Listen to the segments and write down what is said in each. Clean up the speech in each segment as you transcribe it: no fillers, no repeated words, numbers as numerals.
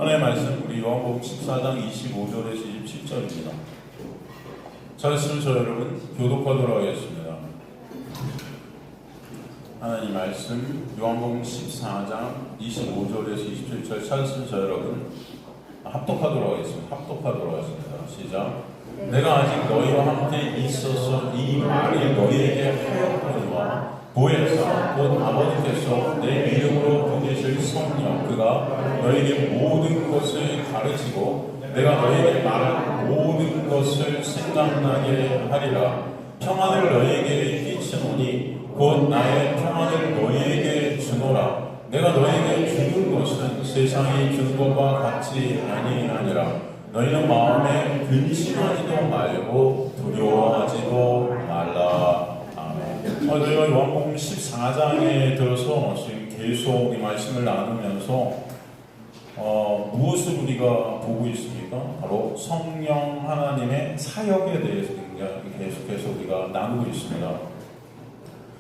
하나님의 말씀 우리 요한복음 14장 25절에서 27절입니다. 찾으시면 저 여러분 교독하도록 하겠습니다. 하나님 말씀 요한복음 14장 25절에서 27절 찾으시면 저 여러분 합독하도록 하겠습니다. 시작. 내가 아직 너희와 함께 있어서 이 말을 너희에게 하였거니와 보혜사 곧 아버지께서 내 이름으로 보내실 성령 그가 너희에게 모든 것을 가르치고 내가 너희에게 말한 모든 것을 생각나게 하리라. 평안을 너희에게 끼치노니 곧 나의 평안을 너희에게 주노라. 내가 너희에게 주는 것은 세상이 주는 것과 같이 아니하니라. 너희는 마음에 근심하지도 말고 두려워하지도 말라. 아멘. 저희가 요한복음 14장에 들어서 지금 계속 이 말씀을 나누면서 무엇을 우리가 보고 있습니까? 바로 성령 하나님의 사역에 대해서 계속해서 우리가 나누고 있습니다.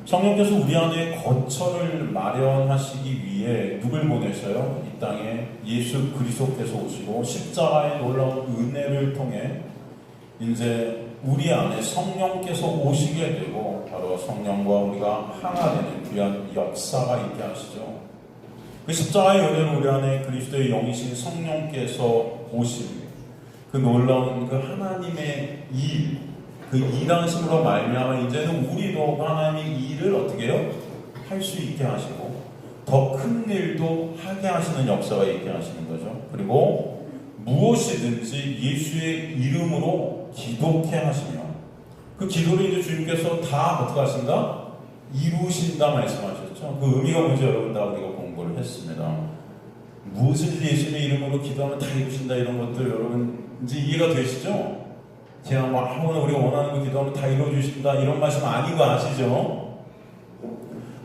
성령께서 우리 안에 거처를 마련하시기 위해 누굴 보내셔요? 이 땅에 예수 그리스도께서 오시고 십자가의 놀라운 은혜를 통해 이제 우리 안에 성령께서 오시게 되고 바로 성령과 우리가 하나 되는 귀한 역사가 있게 하시죠. 그 십자가의 은혜로 우리 안에 그리스도의 영이신 성령께서 오신 그 놀라운 그 하나님의 일, 그 일하심으로 말미암아 이제는 우리도 하나님의 일을 어떻게 해요? 할 수 있게 하시고 더 큰 일도 하게 하시는 역사가 있게 하시는 거죠. 그리고 무엇이든지 예수의 이름으로 기도케 하시며 그 기도를 이제 주님께서 다 어떻게 하신다? 이루신다 말씀하셨죠. 그 의미가 뭔지 여러분 다 우리가 공부를 했습니다. 무엇을 예수의 이름으로 기도하면 다 이루신다 이런 것들 여러분 이제 이해가 되시죠? 제가 아무나 우리가 원하는 거 기도하면 다 이루어주신다 이런 말씀 아닌 거 아시죠?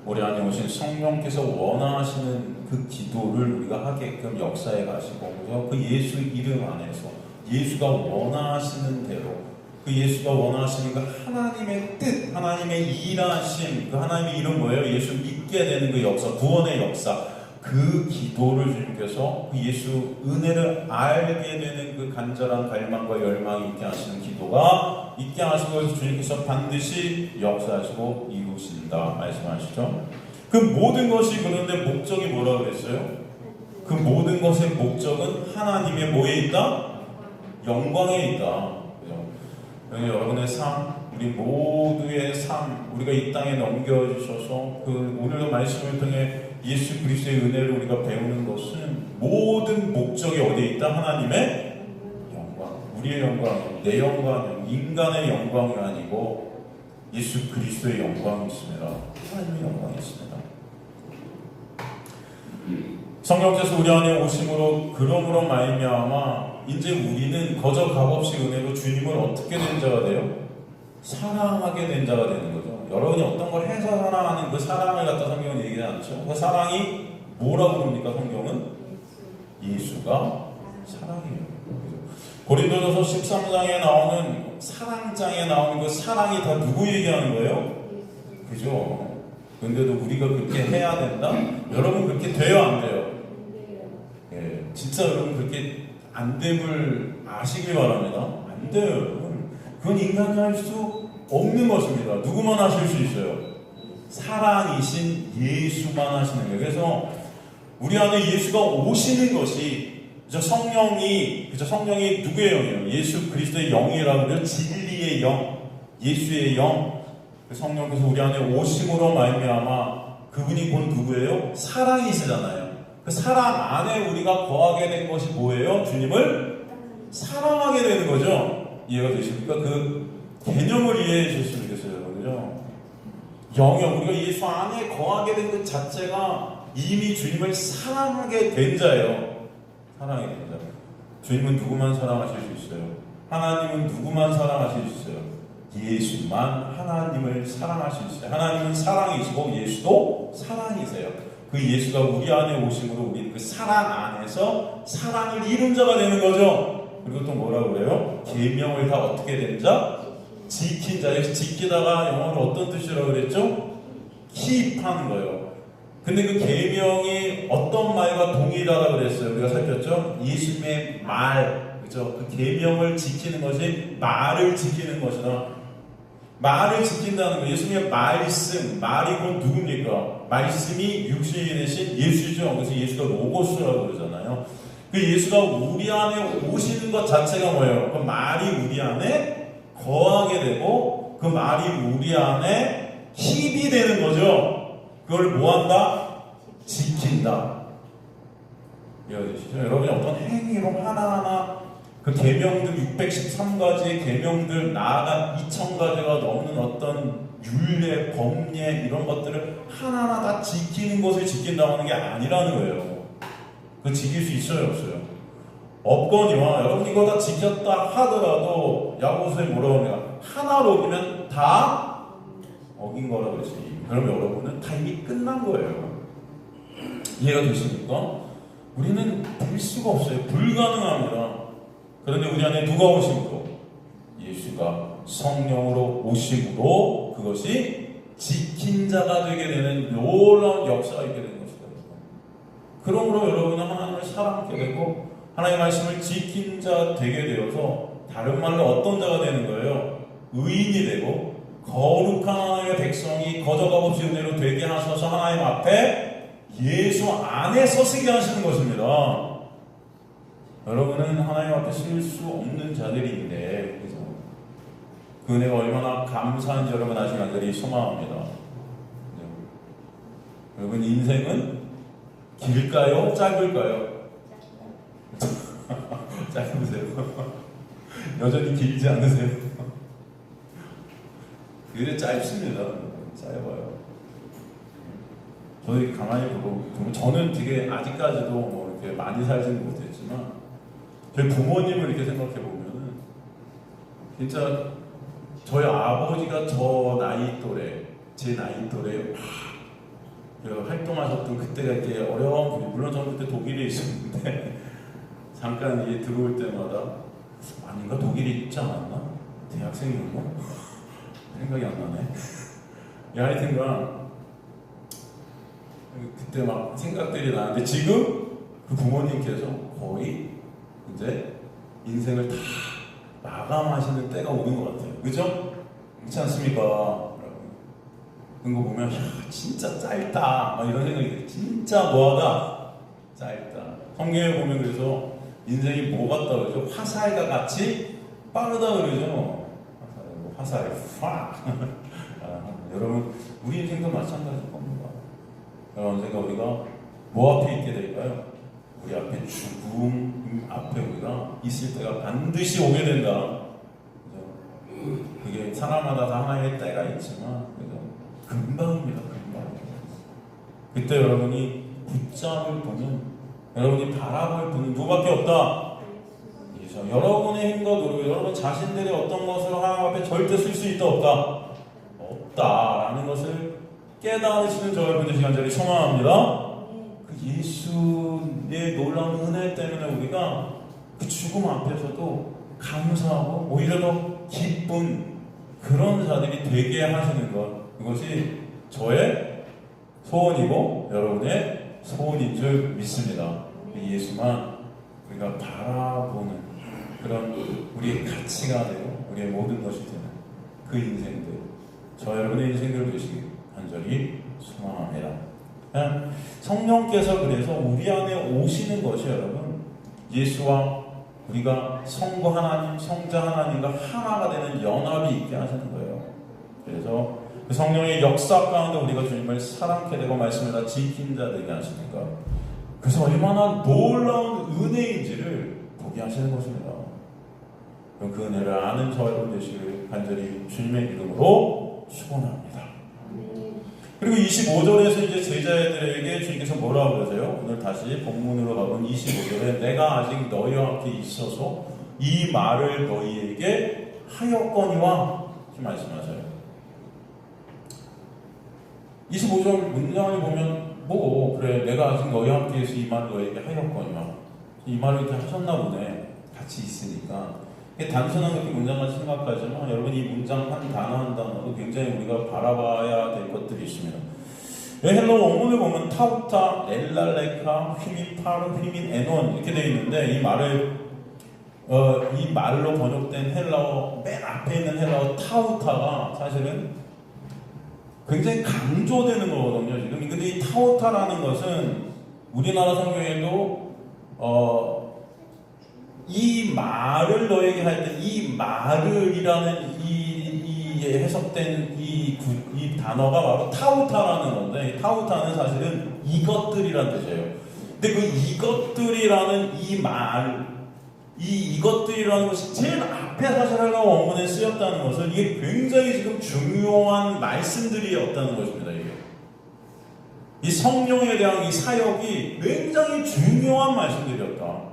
우리 안에 오신 성령께서 원하시는 그 기도를 우리가 하게끔 역사에 가시고 그 예수 이름 안에서 예수가 원하시는 대로 그 예수가 원하시는 그 하나님의 뜻, 하나님의 일하심, 그 하나님의 이름 뭐예요? 예수 믿게 되는 그 역사, 구원의 역사, 그 기도를 주님께서 그 예수 은혜를 알게 되는 그 간절한 갈망과 열망이 있게 하시는 기도가 있게 하시는 것을 주님께서 반드시 역사하시고 이루신다 말씀하시죠. 그 모든 것이 그런데 목적이 뭐라고 그랬어요? 그 모든 것의 목적은 하나님의 뭐에 있다? 영광에 있다. 그죠? 여러분의 삶, 우리 모두의 삶, 우리가 이 땅에 넘겨주셔서 그 오늘도 말씀을 통해 예수 그리스도의 은혜를 우리가 배우는 것은 모든 목적이 어디에 있다? 하나님의 영광, 우리의 영광, 내 영광, 인간의 영광이 아니고 예수 그리스도의 영광이 있습니다. 하나님의 영광이 있습니다. 성령께서 우리 안에 오심으로 그러므로 말미암아 이제 우리는 거저 값없이 은혜로 주님을 어떻게 된 자가 돼요? 사랑하게 된 자가 되는 거죠. 여러분이 어떤 걸 해서 사랑하는 그 사랑을 갖다 성경은 얘기하지 않죠. 그 사랑이 뭐라고 부릅니까? 성경은 예수가 사랑이에요. 고린도전서 13장에 나오는 사랑장에 나오는 그 사랑이 다 누구 얘기하는 거예요? 그죠? 근데도 우리가 그렇게 해야 된다? 여러분 그렇게 돼요? 안 돼요? 예, 진짜 여러분 그렇게 안 됨을 아시길 바랍니다. 안 돼요, 여러분. 그건 인간이 할 수 없는 것입니다. 누구만 하실 수 있어요? 사랑이신 예수만 하시는 거예요. 그래서 우리 안에 예수가 오시는 것이 성령이 누구의 영이에요? 예수 그리스도의 영이라고 그래요. 진리의 영, 예수의 영. 성령께서 우리 안에 오심으로 말미암아 그분이 본 누구예요? 사랑이시잖아요. 그 사랑 안에 우리가 거하게 된 것이 뭐예요? 주님을 사랑하게 되는 거죠. 이해가 되십니까? 그 개념을 이해해 주셨으면 좋겠어요. 그죠? 영역, 우리가 예수 안에 거하게 된 것 자체가 이미 주님을 사랑하게 된 자예요. 사랑하게 된 자. 주님은 누구만 사랑하실 수 있어요? 하나님은 누구만 사랑하실 수 있어요? 예수만 하나님을 사랑하실 수 있어요. 하나님은 사랑이시고 예수도 사랑이세요. 그 예수가 우리 안에 오심으로 우리 그 사랑 안에서 사랑을 이룬 자가 되는 거죠. 그리고 또 뭐라고 그래요? 계명을 다 어떻게 된 자? 지킨 자. 여기서 지키다가 영어로 어떤 뜻이라고 그랬죠? keep하는 거예요. 근데 그 계명이 어떤 말과 동일하다고 그랬어요? 우리가 살폈죠? 예수님의 말, 그죠? 그 계명을 지키는 것이 말을 지키는 것이다. 말을 지킨다는 거, 예수님의 말씀, 말이 곧 누굽니까? 말씀이 육신이 되신 예수죠. 그래서 예수가 로고스라고 그러잖아요. 그 예수가 우리 안에 오시는 것 자체가 뭐예요? 그 말이 우리 안에 거하게 되고 그 말이 우리 안에 힘이 되는 거죠. 그걸 뭐한다? 지킨다. 이해되시죠? 여러분이 어떤 행위로 하나하나 그 계명들 613가지의 계명들 나아가 2000가지가 넘는 어떤 율례, 법례 이런 것들을 하나하나 다 지키는 것을 지킨다고 하는 게 아니라는 거예요. 그 지킬 수 있어요, 없어요? 없거니와 여러분 이거 다 지켰다 하더라도 야고보서에 뭐라고 하냐? 하나로 어기면 다 어긴 거라고 그랬지. 그럼 여러분은 다 이미 끝난 거예요. 이해가 되십니까? 우리는 될 수가 없어요. 불가능합니다. 그런데 우리 안에 누가 오심으로? 예수가 성령으로 오심으로 그것이 지킨 자가 되게 되는 놀라운 역사가 있게 되는 것이다. 그러므로 여러분은 하나님을 사랑하게 되고 하나님의 말씀을 지킨 자 되게 되어서 다른 말로 어떤 자가 되는 거예요? 의인이 되고 거룩한 하나님의 백성이 거저가 없이 은혜로 되게 하셔서 하나님 앞에 예수 안에 서시게 하시는 것입니다. 여러분은 하나님 앞에 쓸 수 없는 자들인데 그래서 그 은혜가 얼마나 감사한지 여러분 아시는 간절히 소망합니다. 여러분 인생은 길까요? 짧을까요? 짧으세요? 여전히 길지 않으세요? 그게 짧습니다. 짧아요. 저도 가만히 보고 저는 되게 아직까지도 뭐 이렇게 많이 살지는 못했지만 저희 부모님을 이렇게 생각해 보면은 진짜 저희 아버지가 저 나이 또래, 제 나이 또래 활동하셨던 그때가 이렇게 어려운 분이 물론 저는 그때 독일에 있었는데 잠깐 이게 들어올 때마다 아닌가 독일에 있지 않았나? 대학생이었나? 생각이 안 나네. 하여튼간 그때 막 생각들이 나는데 지금 그 부모님께서 거의 이제 인생을 다 마감하시는 때가 오는 것 같아요. 그죠? 그렇지 않습니까? 그런 거 보면 야, 진짜 짧다 막 이런 생각이 들어요. 진짜 뭐하다 짧다. 성경에 보면 그래서 인생이 뭐 같다 그러죠? 화살과 같이 빠르다 그러죠. 화살 확 여러분 우리 인생도 마찬가지일 겁니다. 언젠가 우리가 뭐 앞에 있게 될까요? 우리 앞에 죽음 앞에 우리가 있을 때가 반드시 오게 된다. 그게 사람마다 다 하나의 때가 있지만 금방입니다. 금방. 그때 여러분이 붙잡을 분은 여러분이 바라볼 분은 누구밖에 없다. 예수. 여러분의 힘과 노력, 여러분 자신들의 어떤 것을 하나님 앞에 절대 쓸 수 있다 없다. 없다라는 것을 깨달으시는 저 여러분들 시간자리 소망합니다. 그 예수의 놀라운 은혜 때문에 우리가 그 죽음 앞에서도 감사하고 오히려 더 기쁜 그런 자들이 되게 하시는 것. 그것이 저의 소원이고 여러분의 소원인 줄 믿습니다. 예수만 우리가 바라보는 그런 우리의 가치가 되고 우리의 모든 것이 되는 그 인생들, 저 여러분의 인생들 되시길 간절히 소망합니다. 성령께서 그래서 우리 안에 오시는 것이 여러분 예수와 우리가 성부 하나님, 성자 하나님과 하나가 되는 연합이 있게 하시는 거예요. 그래서 그 성령의 역사 가운데 우리가 주님을 사랑케 되고 말씀을 다 지킨 자 되게 하시는 것. 그래서 얼마나 놀라운 은혜인지를 보게 하시는 것입니다. 그 은혜를 아는 저 여러분 되시길 간절히 주님의 이름으로 축원합니다. 그리고 25절에서 이제 제자들에게 주님께서 뭐라고 그러세요? 오늘 다시 본문으로 가본 25절에 내가 아직 너희와 함께 있어서 이 말을 너희에게 하였거니와 이렇게 말씀하세요. 25절 문장을 보면 뭐 그래 내가 아직 너희와 함께 해서 이 말을 너희에게 하였거니와 이 말을 이렇게 하셨나 보네. 같이 있으니까 단순한 그렇게 문장만 생각하지만 여러분 이 문장 한 단어 한 단어도 굉장히 우리가 바라봐야 될 것들이 있습니다. 헬러 원문을 보면 타우타, 엘랄레카, 휘민 파르, 휘민 에논 이렇게 되어 있는데 이 말로 번역된 헬라어 맨 앞에 있는 헬라어 타우타가 사실은 굉장히 강조되는 거거든요. 지금 근데 이 타우타라는 것은 우리나라 성경에도 이 말을 너에게 할 때 이 말을이라는 이 해석된 이 단어가 바로 타우타라는 건데, 이 타우타는 사실은 이것들이란 뜻이에요. 근데 그 이것들이라는 이 말, 이것들이라는 것이 제일 앞에 사실 헬라어 원문에 쓰였다는 것은 이게 굉장히 지금 중요한 말씀들이었다는 것입니다. 이게 이 성령에 대한 이 사역이 굉장히 중요한 말씀들이었다.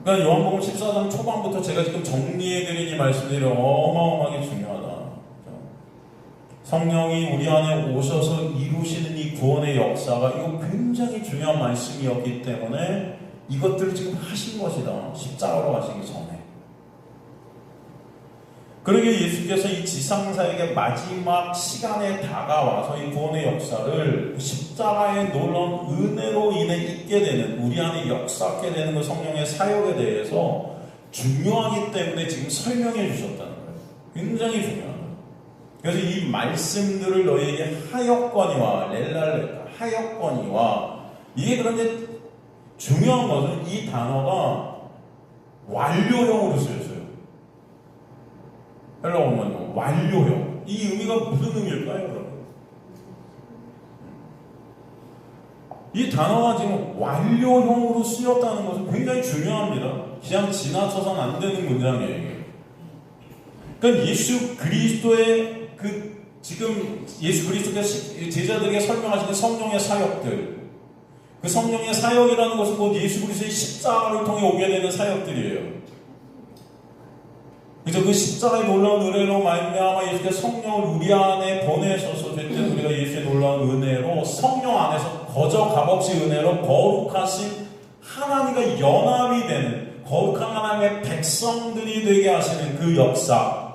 그러니까 요한복음 14장 초반부터 제가 지금 정리해드린 이 말씀들이 어마어마하게 중요하다. 성령이 우리 안에 오셔서 이루시는 이 구원의 역사가 이거 굉장히 중요한 말씀이었기 때문에 이것들을 지금 하신 것이다. 십자가로 가시기 전에. 그러기에 예수께서 이 지상사역의 마지막 시간에 다가와서 이 구원의 역사를 십자가의 놀라운 은혜로 인해 있게 되는, 우리 안에 역사하게 되는 그 성령의 사역에 대해서 중요하기 때문에 지금 설명해 주셨다는 거예요. 굉장히 중요하다. 그래서 이 말씀들을 너희에게 하였거니와 렐랄레카 하였거니와, 이게 그런데 중요한 것은 이 단어가 완료형으로 쓰였어요. 헬라어 원문은 완료형. 이 의미가 무슨 의미일까요, 여러분? 이 단어가 지금 완료형으로 쓰였다는 것은 굉장히 중요합니다. 그냥 지나쳐서는 안 되는 문장이에요, 이게. 그러니까 예수 그리스도의 지금 예수 그리스도께서 제자들에게 설명하시는 성령의 사역들, 그 성령의 사역이라는 것은 곧 예수 그리스도의 십자가를 통해 오게 되는 사역들이에요. 그래서 그 십자가의 놀라운 은혜로 말미암아 예수께서 성령을 우리 안에 보내셔서 됐든 우리가 예수의 놀라운 은혜로 성령 안에서 거저 값없이 은혜로 거룩하신 하나님과 연합이 되는 거룩한 하나님의 백성들이 되게 하시는 그 역사.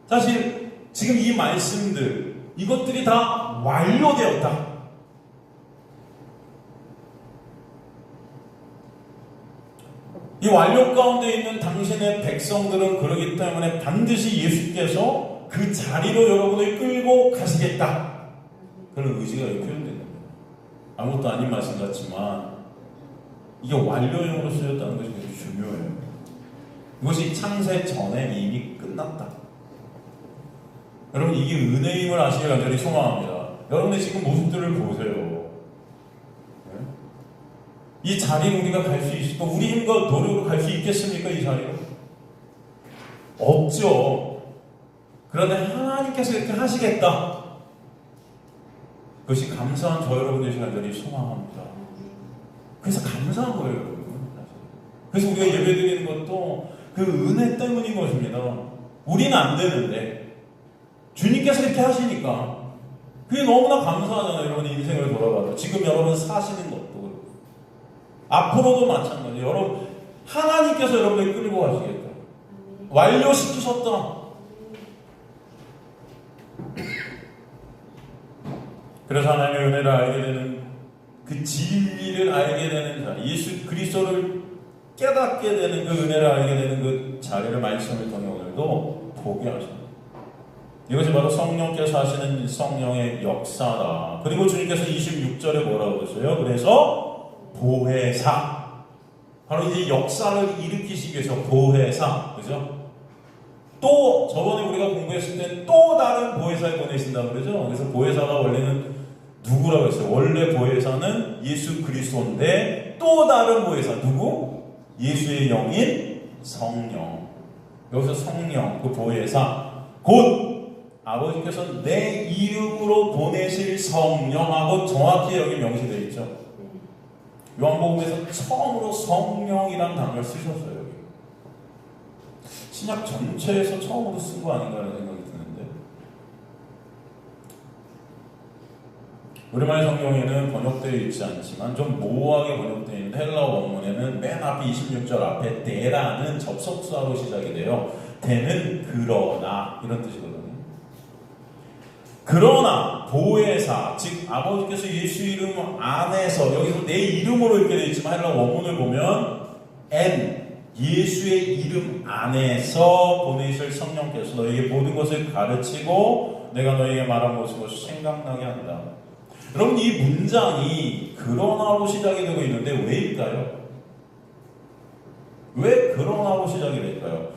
사실 지금 이 말씀들, 이것들이 다 완료되었다. 이 완료 가운데 있는 당신의 백성들은 그러기 때문에 반드시 예수께서 그 자리로 여러분을 끌고 가시겠다. 그런 의지가 여기 표현되는 거예요. 아무것도 아닌 말씀 같지만 이게 완료형으로 쓰였다는 것이 되게 중요해요. 이것이 창세 전에 이미 끝났다. 여러분, 이게 은혜임을 아시길 간절히 소망합니다. 여러분의 지금 모습들을 보세요. 이 자리에 우리가 갈 수 있을까? 우리 힘과 노력으로 갈 수 있겠습니까? 이 자리로? 없죠. 그런데 하나님께서 이렇게 하시겠다. 그것이 감사한 저 여러분들이 간절히 소망합니다. 그래서 감사한 거예요, 여러분. 그래서 우리가 예배드리는 것도 그 은혜 때문인 것입니다. 우리는 안 되는데 주님께서 이렇게 하시니까 그게 너무나 감사하잖아요. 여러분의 인생을 돌아봐도 지금 여러분 사시는 것도 앞으로도 마찬가지예요. 여러분, 하나님께서 여러분을 끌고 가시겠다. 완료시키셨다. 그래서 하나님의 은혜를 알게 되는, 그 진리를 알게 되는 자리, 예수 그리스도를 깨닫게 되는 그 은혜를 알게 되는 그 자리를 말씀을 통해 오늘도 보게 하십니다. 이것이 바로 성령께서 하시는 성령의 역사다. 그리고 주님께서 26절에 뭐라고 그러세요? 그래서 보혜사. 바로 이제 역사를 일으키시기 위해서 보혜사. 그죠? 또 저번에 우리가 공부했을 때 또 다른 보혜사를 보내신다고 그러죠? 그래서 보혜사가 원래는 누구라고 했어요? 원래 보혜사는 예수 그리스도인데 또 다른 보혜사 누구? 예수의 영인 성령. 여기서 성령, 그 보혜사 곧 아버지께서 내 이름으로 보내실 성령하고 정확히 여기 명시되어 있죠. 요한복음에서 처음으로 성령이라는 단어를 쓰셨어요. 여기. 신약 전체에서 처음으로 쓴 거 아닌가라는 생각이 드는데, 우리말 성경에는 번역되어 있지 않지만 좀 모호하게 번역되어 있는 헬라어 원문에는 맨 앞에 26절 앞에 대라는 접속사로 시작이 돼요. 대는 그러나 이런 뜻이거든요. 그러나 보혜사, 즉 아버지께서 예수 이름 안에서, 여기서 내 이름으로 이렇게 되어 있지만 헬라 원문을 보면 예수의 이름 안에서 보내실 성령께서 너에게 모든 것을 가르치고 내가 너에게 말한 모든 것을 생각나게 한다. 여러분, 이 문장이 그러나로 시작이 되고 있는데 왜일까요? 왜 그러나로 시작이 될까요?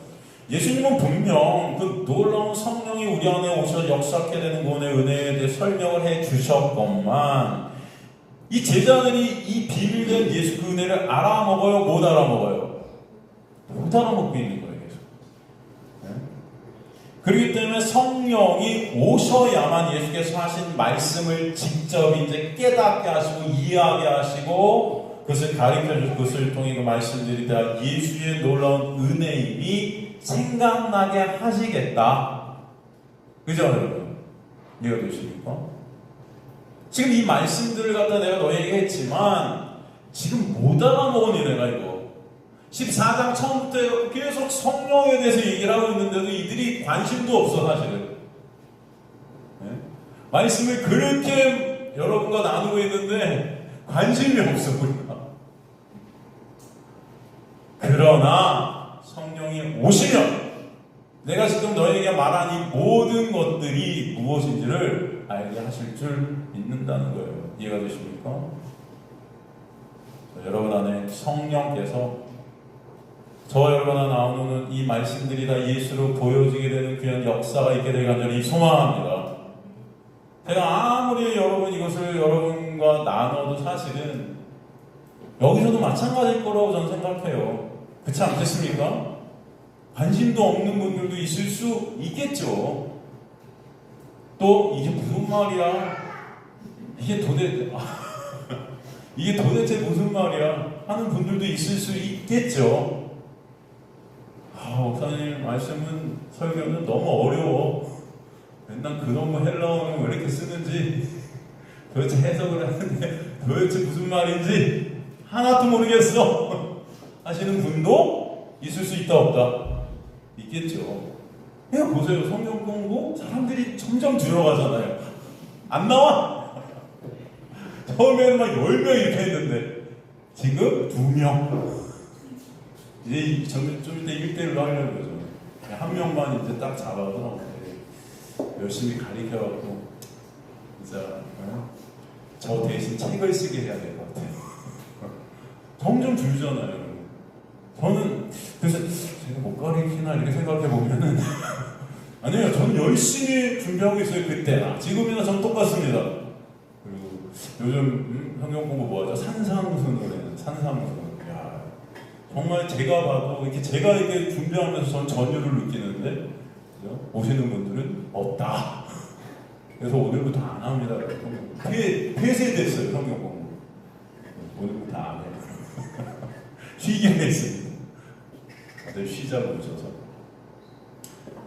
예수님은 분명 그 놀라운 성령이 우리 안에 오셔 역사하게 되는 구원의 은혜에 대해 설명을 해 주셨건만, 이 제자들이 이 비밀된 예수 그 은혜를 알아먹어요? 못 알아먹어요? 못 알아먹고 있는 거예요, 계속. 네? 그렇기 때문에 성령이 오셔야만 예수께서 하신 말씀을 직접 이제 깨닫게 하시고 이해하게 하시고 그것을 가르쳐 주시고 그것을 통해 그 말씀들이 다 예수의 놀라운 은혜임이 생각나게 하시겠다. 그죠, 여러분? 이해가 되십니까? 지금 이 말씀들을 갖다 내가 너에게 했지만 지금 못 알아먹으니 내가 이거 14장 처음부터 계속 성령에 대해서 얘기를 하고 있는데도 이들이 관심도 없어 사실은. 네? 말씀을 그렇게 여러분과 나누고 있는데 관심이 없어 우리가. 그러나 성령이 오시면 내가 지금 너에게 말한 이 모든 것들이 무엇인지를 알게 하실 줄 믿는다는 거예요. 이해가 되십니까? 여러분 안에 성령께서 저와 여러분 안에 나오는 이 말씀들이 다 예수로 보여지게 되는 귀한 역사가 있게 되길 간절히 소망합니다. 제가 아무리 여러분 이것을 여러분과 나눠도 사실은 여기서도 마찬가지일 거라고 저는 생각해요. 그렇지 않겠습니까? 관심도 없는 분들도 있을 수 있겠죠. 또 이게 무슨 말이야? 이게 도대체 무슨 말이야? 하는 분들도 있을 수 있겠죠. 목사님 말씀은 설교는 너무 어려워. 맨날 그놈의 헬라어는 왜 이렇게 쓰는지 도대체 해석을 하는데 도대체 무슨 말인지 하나도 모르겠어 하시는 분도 있을 수 있다 없다? 있겠죠. 그냥 보세요. 성경 공부 사람들이 점점 줄어가잖아요. 안 나와. 처음에는 막 10명 이렇게 했는데 지금 2명. 이제 좀 이따 1대1로 하려고 그러죠. 한 명만 이제 딱 잡아서 열심히 가르쳐갖고 진짜 저 대신 책을 쓰게 해야 될 것 같아요. 점점 줄잖아요. 저는 그래서 제가 못 가르치나 이렇게 생각해 보면은 아니에요. 저는 열심히 준비하고 있어요. 그때나 지금이나 전 똑같습니다. 그리고 요즘 성경 공부 뭐하죠? 산상수훈을 산상수훈. 야, 정말 제가 봐도 이렇게 제가 이렇게 준비하면서 전 전율을 느끼는데 그죠? 오시는 분들은 없다. 그래서 오늘부터 안 합니다. 폐쇄됐어요. 성경 공부. 오늘부터 안 해요. 쉬게 했습니다. 다들 쉬자고 하셔서.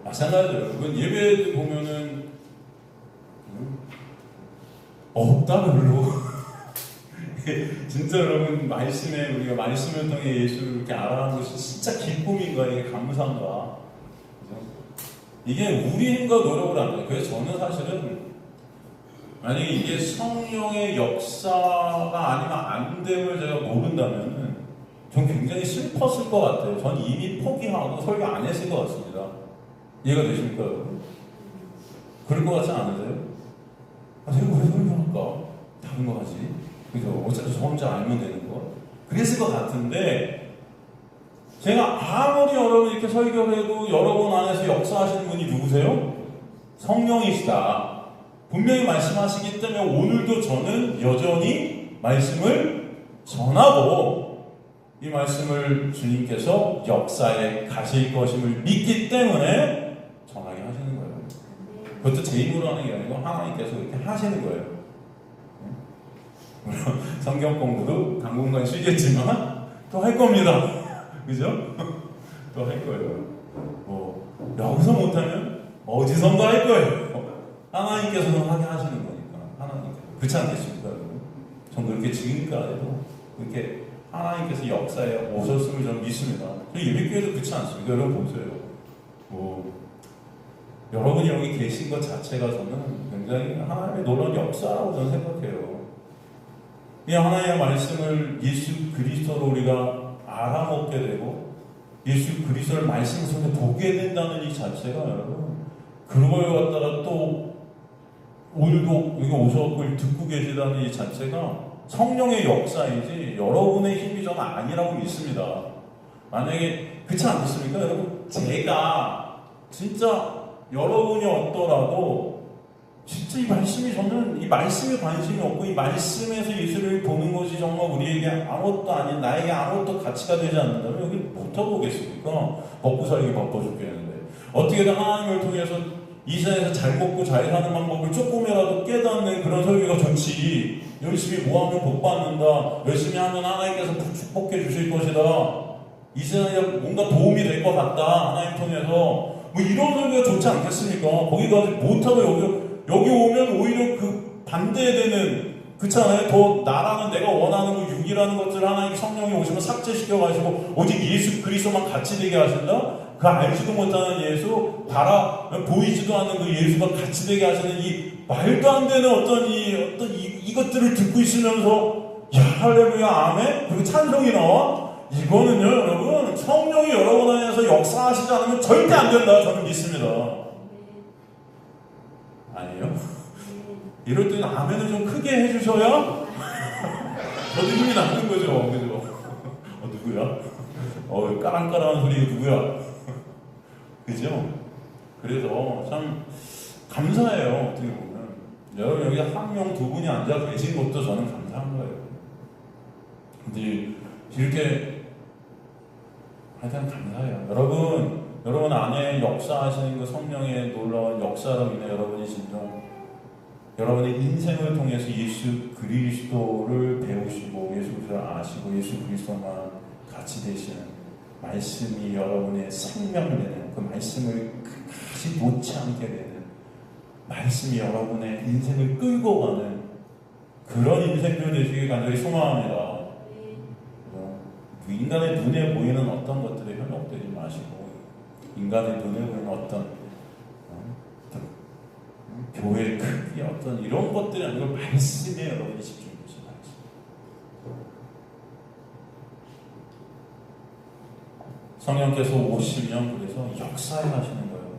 마찬가지로 여러분 예배 보면은 없다 별로. 진짜 여러분 말씀에 우리가 말씀을 통해 예수를 이렇게 알아가는 것이 진짜 기쁨인가 이게 감사인가. 그죠? 이게 우리 힘과 노력을 안 해요. 그래서 저는 사실은 만약에 이게 성령의 역사가 아니면 안 됨을 제가 모른다면은 전 굉장히 슬펐을 것 같아요. 전 이미 포기하고 설교 안 했을 것 같습니다. 이해가 되십니까, 여러분? 그럴 것 같지 않으세요? 제가 왜 설교할까? 다른 거 하지? 그죠? 어차피 저 혼자 알면 되는 거. 그랬을 것 같은데, 제가 아무리 여러분 이렇게 설교를 해도 여러분 안에서 역사하시는 분이 누구세요? 성령이시다. 분명히 말씀하시기 때문에 오늘도 저는 여전히 말씀을 전하고, 이 말씀을 주님께서 역사에 가실 것임을 믿기 때문에 전하게 하시는 거예요. 그것도 제 힘으로 하는 게 아니고 하나님께서 이렇게 하시는 거예요. 물론 성경 공부도 당분간 쉬겠지만 또 할 겁니다. 그죠? 또 할 거예요. 여기서 못하면 어디선가 할 거예요. 하나님께서는 하게 하시는 거니까. 하나님께서. 그렇지 않겠습니까? 전 그렇게 지금까지도 그렇게 하나님께서 역사에 오셨음을 저는 믿습니다. 예배교회도 그렇지 않습니까? 여러분 보세요. 여러분이 여기 계신 것 자체가 저는 굉장히 하나님의 놀라운 역사라고 저는 생각해요. 이 하나님의 말씀을 예수 그리스도로 우리가 알아먹게 되고 예수 그리스도를 말씀 속에 보게 된다는 이 자체가 여러분 그걸 갖다가 또 오늘도 여기 오셔서 듣고 계시다는 이 자체가 성령의 역사이지 여러분의 힘이 저는 아니라고 믿습니다. 만약에 그렇지 않습니까? 여러분 제가 진짜 여러분이 없더라도 진짜 이 말씀이 저는 이 말씀에 관심이 없고 이 말씀에서 예수를 보는 것이 정말 우리에게 아무것도 아닌 나에게 아무것도 가치가 되지 않는다면 여기 못하고 오겠습니까? 먹고 살기 바빠 죽겠는데 어떻게든 하나님을 통해서 이 세상에서 잘 먹고 잘 사는 방법을 조금이라도 깨닫는 그런 설교가 좋지. 열심히 모하면 복 받는다. 열심히 하면 하나님께서 축복해 주실 것이다. 이 세상에 뭔가 도움이 될 것 같다. 하나님 통해서 뭐 이런 설교가 좋지 않겠습니까? 거기까지 못하고 여기 오면 오히려 그 반대되는 그렇잖아요. 더 나라는 내가 원하는 거 육이라는 것들을 하나님 성령이 오시면 삭제시켜가지고 오직 예수 그리스도만 같이 되게 하신다. 그 알지도 못하는 예수, 보이지도 않는 그 예수가 같이 되게 하시는 이 말도 안 되는 어떤 이것들을 듣고 있으면서 야 할렐루야 아멘 그리고 찬송이 나와. 이거는요 여러분 성령이 여러분 안에서 역사하시지 않으면 절대 안 된다 저는 믿습니다. 아니에요? 이럴 때는 아멘을 좀 크게 해주셔야 저도 힘이 나는 거죠. 그죠? 누구야? 까랑까랑한 소리 누구야? 그죠? 그래서 참 감사해요. 어떻게 보면 여러분 여기 한 명 두 분이 앉아 계신 것도 저는 감사한 거예요. 근데 이렇게 하여튼 감사해요. 여러분 안에 역사하시는 그 성령의 놀라운 역사로 인해 여러분이 진정 여러분의 인생을 통해서 예수 그리스도를 배우시고 예수 그리스도를 아시고 예수 그리스도만 같이 되시는 말씀이 여러분의 생명을 내는 그 말씀을 끝까지 놓지 않게 되는 말씀이 여러분의 인생을 끌고 가는 그런 인생들 되시길 간절히 소망합니다. 인간의 눈에 보이는 어떤 것들에 현혹되지 마시고 인간의 눈에 보이는 어떤 교회의 크기 어떤 이런 것들이 아니고 말씀에 여러분이 집중해 주시기 바랍니다. 성령께서 오시면 그래서 역사에 하시는 거예요.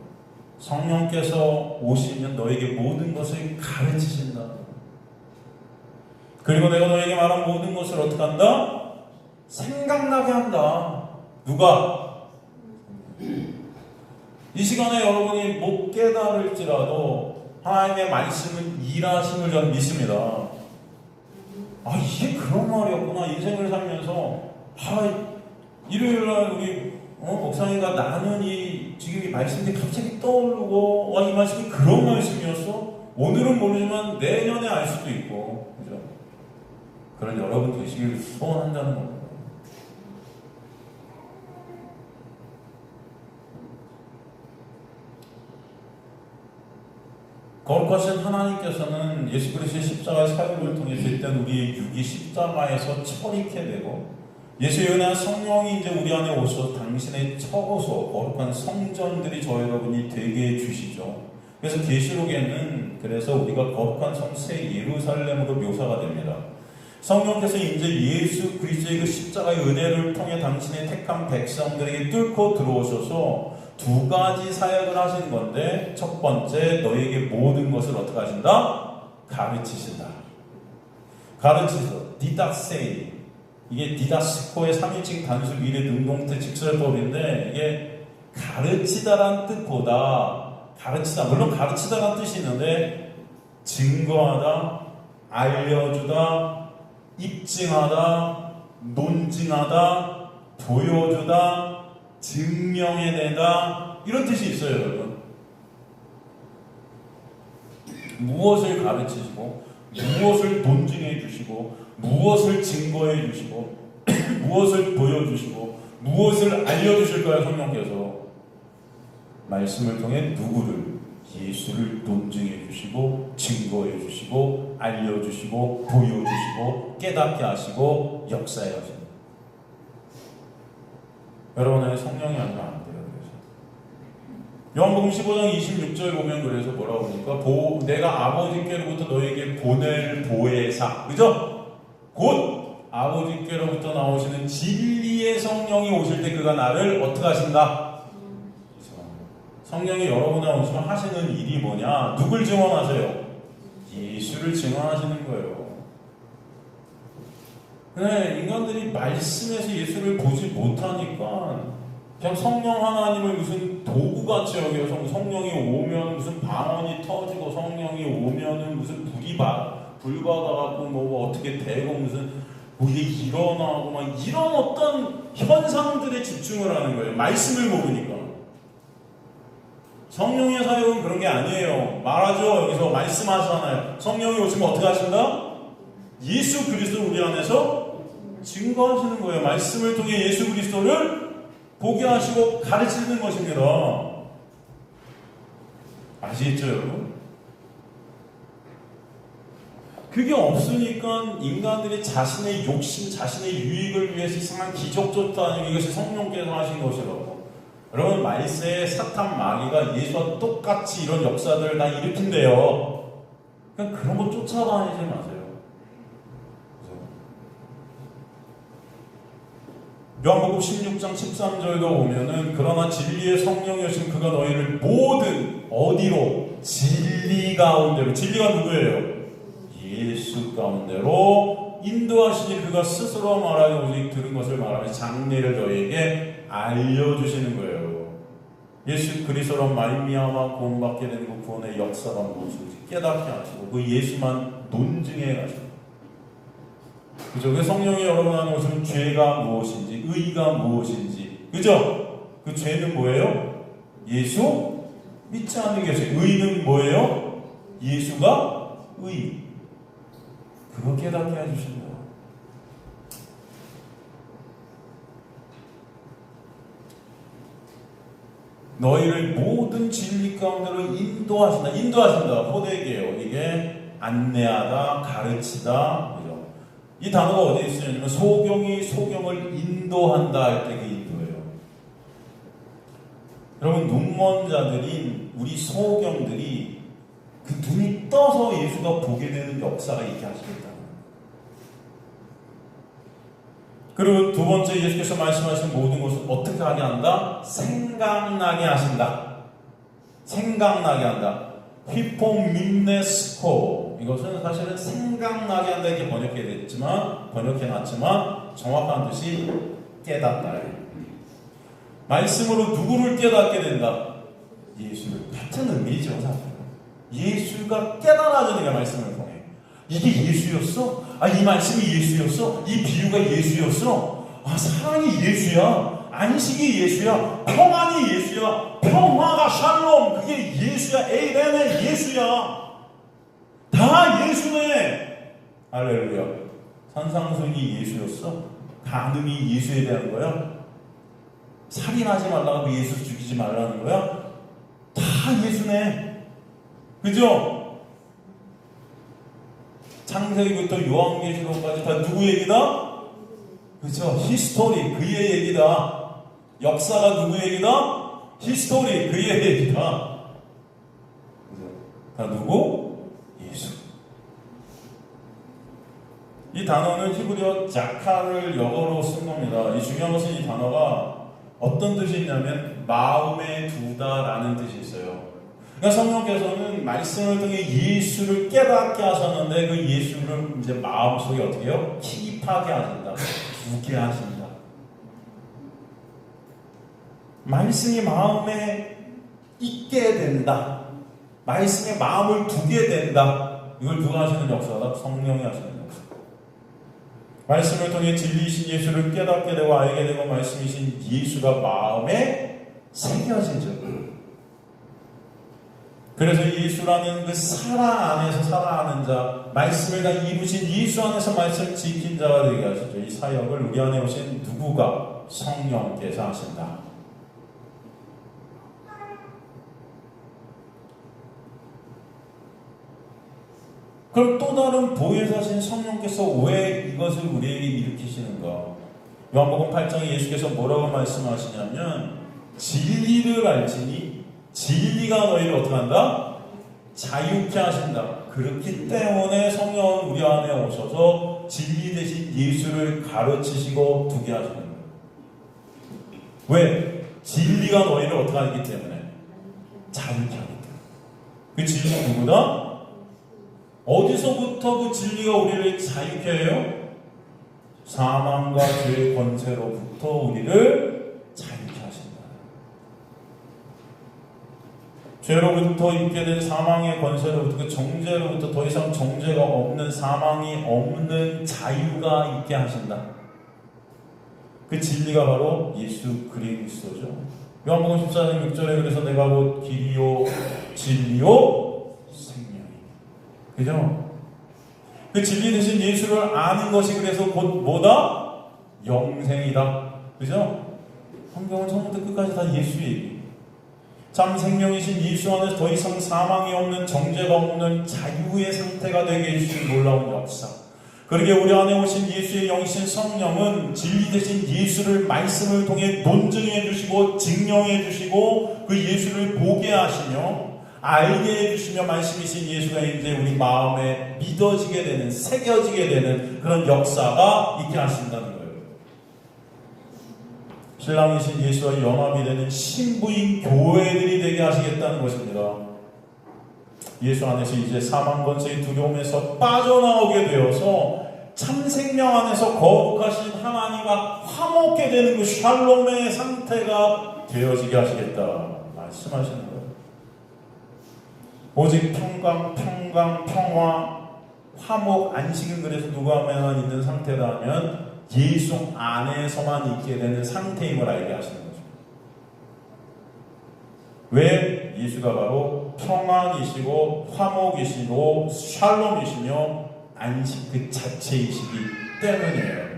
성령께서 오시면 너에게 모든 것을 가르치신다. 그리고 내가 너에게 말한 모든 것을 어떻게 한다? 생각나게 한다. 누가? 이 시간에 여러분이 못 깨달을지라도 하나님의 말씀은 일하심을 저는 믿습니다. 이게 그런 말이었구나. 인생을 살면서 일요일날 우리 목사님과 나는 지금 이 말씀이 갑자기 떠오르고 이 말씀이 그런 말씀이었어? 오늘은 모르지만 내년에 알 수도 있고 그죠? 그런 여러분 되시길 소원한다는 겁니다. 거룩하신 하나님께서는 예수 그리스도의 십자가의 사역을 통해서 일단 우리의 육이 십자가에서 처리케 되고 예수의 은혜한 성령이 이제 우리 안에 오셔서 당신의 처소서 거룩한 성전들이 저 여러분이 되게 해주시죠. 그래서 계시록에는 그래서 우리가 거룩한 성새 예루살렘으로 묘사가 됩니다. 성령께서 이제 예수 그리스도의 그 십자가의 은혜를 통해 당신의 택한 백성들에게 뚫고 들어오셔서 두 가지 사역을 하신 건데 첫 번째 너에게 모든 것을 어떻게 하신다? 가르치신다. 가르치셔. 디닥세이. 이게 디다스코의 3인칭 단수 미래 능동태 직설법인데 이게 가르치다란 뜻보다 가르치다 물론 가르치다란 뜻이 있는데 증거하다, 알려주다, 입증하다, 논증하다, 보여주다, 증명해내다 이런 뜻이 있어요, 여러분. 무엇을 가르치시고 무엇을 논증해 주시고 무엇을 증거해 주시고 무엇을 보여주시고 무엇을 알려주실 거야 성령께서 말씀을 통해 누구를 예수를 논증해 주시고 증거해 주시고 알려주시고 보여주시고 깨닫게 하시고 역사해 하십니다. 여러분의 성령이 아니면 안 돼요. 요한복음 15장 26절 보면 그래서 뭐라고 하니까 내가 아버지께로부터 너에게 보낼 보혜사, 그죠? 곧 아버지께로부터 나오시는 진리의 성령이 오실 때 그가 나를 어떻게 하신다? 성령이 여러분에 오시면 하시는 일이 뭐냐? 누굴 증언하세요? 예수를 증언하시는 거예요. 근데 인간들이 말씀에서 예수를 보지 못하니까 그냥 성령 하나님을 무슨 도구같이 여겨서 성령이 오면 무슨 방언이 터지고 성령이 오면은 무슨 불이 불받아갖고 뭐 어떻게 되고 무슨 뭐 이게 일어나고 막 이런 어떤 현상들에 집중을 하는 거예요. 말씀을 모르니까. 성령의 사역은 그런 게 아니에요. 말하죠. 여기서 말씀하잖아요. 성령이 오시면 어떻게 하신다? 예수 그리스도 우리 안에서 증거하시는 거예요. 말씀을 통해 예수 그리스도를 보게 하시고 가르치는 것입니다. 아시겠죠, 여러분? 그게 없으니까 인간들이 자신의 욕심, 자신의 유익을 위해서 이상한 기적조차 아니고 이것이 성령께서 하신 것이라고. 여러분, 말세에 사탄 마귀가 예수와 똑같이 이런 역사들을 다 일으킨대요. 그냥 그런 거 쫓아다니지 마세요. 요한복음 16장 13절도 보면은 그러나 진리의 성령이 오신 그가 너희를 모든 어디로? 진리 가운데로. 진리가 누구예요? 예수 가운데로 인도하시니 그가 스스로 말하기 오직 들은 것을 말하면서 장래를 너희에게 알려주시는 거예요. 예수 그리스도로 말미암아 구원받게 되는 그 구원의 역사가 무엇인지 깨닫게 하시고 그 예수만 논증해 가시고, 그죠? 그 성령이 여러분 안에 오시면 죄가 무엇인지, 의가 무엇인지, 그죠? 그 죄는 뭐예요? 예수 믿지 않는 것이. 의는 뭐예요? 예수가 의. 그거 깨닫게 해주신다. 너희를 모든 진리 가운데로 인도하신다. 인도하신다. 호되게요. 이게 안내하다, 가르치다. 그죠? 이 단어가 어디에 쓰냐면 소경이 소경을 인도한다 할 때 그 인도예요. 여러분, 눈먼 자들인 우리 소경들이 그 눈이 떠서 예수가 보게 되는 역사가 있게 하시겠다. 그리고 두 번째, 예수께서 말씀하신 모든 것을 어떻게 하게 한다? 생각나게 하신다. 생각나게 한다. 휘폼민네스코. 이것은 사실은 생각나게 한다 이렇게 번역해놨지만 정확한 뜻이 깨닫다. 말씀으로 누구를 깨닫게 된다? 예수를. 같은 의미죠, 사실. 예수가 깨달아지는 게 말씀을 통해. 이게 예수였어? 아, 이 말씀이 예수였어? 이 비유가 예수였어? 아, 사랑이 예수야? 안식이 예수야? 평안이 예수야? 평화가 샬롬, 그게 예수야? 에이레네 예수야? 다 예수네. 할렐루야. 산상순이 예수였어? 간음이 예수에 대한 거야? 살인하지 말라고 예수 죽이지 말라는 거야? 다 예수네. 그죠? 창세기부터 요한계시록까지 다 누구 얘기다? 그죠? 히스토리, 그의 얘기다. 역사가 누구 얘기다? 히스토리, 그의 얘기다. 그죠? 다 누구? 예수. 이 단어는 히브리어 자카를 영어로 쓴 겁니다. 이 중요한 것은 이 단어가 어떤 뜻이 있냐면 마음에 두다라는 뜻이 있어요. 그러니까 성령께서는 말씀을 통해 예수를 깨닫게 하셨는데 그 예수를 이제 마음속에 어떻게 해요? 킵하게 하신다. 두게 하신다. 말씀이 마음에 있게 된다. 말씀에 마음을 두게 된다. 이걸 누가 하시는 역사다? 성령이 하시는 역사. 말씀을 통해 진리이신 예수를 깨닫게 되고 알게 되고 말씀이신 예수가 마음에 새겨지죠. 그래서 예수라는 그 사랑 안에서 살아가는 자, 말씀을 다 이루신 예수 안에서 말씀을 지킨 자가 되게 하시죠. 이 사역을 우리 안에 오신 누구가? 성령께서 하신다. 그럼 또 다른 보혜사신 성령께서 왜 이것을 우리에게 일으키시는가? 요한복음 8장에 예수께서 뭐라고 말씀하시냐면 진리를 알지니 진리가 너희를 어떻게 한다? 자유케 하신다. 그렇기 때문에 성령은 우리 안에 오셔서 진리 대신 예수를 가르치시고 두게 하시는 거예요. 왜? 진리가 너희를 어떻게 하기 때문에 자유케 하기 때문에. 그 진리는 누구다? 어디서부터 그 진리가 우리를 자유케 해요? 사망과 죄의 권세로부터 우리를 자유케 하신다. 죄로부터 있게 된 사망의 권세로부터, 그 정죄로부터 더 이상 정죄가 없는, 사망이 없는 자유가 있게 하신다. 그 진리가 바로 예수 그리스도죠. 요한복음 14장 6절에 그래서 내가 곧 길이요 진리요 생명이. 그죠? 그 진리 대신 예수를 아는 것이 그래서 곧 뭐다? 영생이다. 그죠? 성경은 처음부터 끝까지 다 예수 얘기. 참 생명이신 예수 안에서 더 이상 사망이 없는, 정죄가 없는 자유의 상태가 되게 해주신 놀라운 역사. 그러게 우리 안에 오신 예수의 영이신 성령은 진리 대신 예수를 말씀을 통해 논증해 주시고 증명해 주시고 그 예수를 보게 하시며 알게 해주시며 말씀이신 예수가 이제 우리 마음에 믿어지게 되는, 새겨지게 되는 그런 역사가 있게 하신다는 거예요. 신랑이신 예수와 연합이 되는 신부인 교회들이 되게 하시겠다는 것입니다. 예수 안에서 이제 사망 권세의 두려움에서 빠져나오게 되어서 참 생명 안에서 거룩하신 하나님과 화목게 되는 그 샬롬의 상태가 되어지게 하시겠다 말씀하시는 거예요. 오직 평강, 평화, 화목, 안식은 그래서 누구에게만 있는 상태라면 예수 안에서만 있게 되는 상태임을 알게 하시는 거죠. 왜? 예수가 바로 평안이시고 화목이시고 샬롬이시며 안식 그 자체이시기 때문이에요.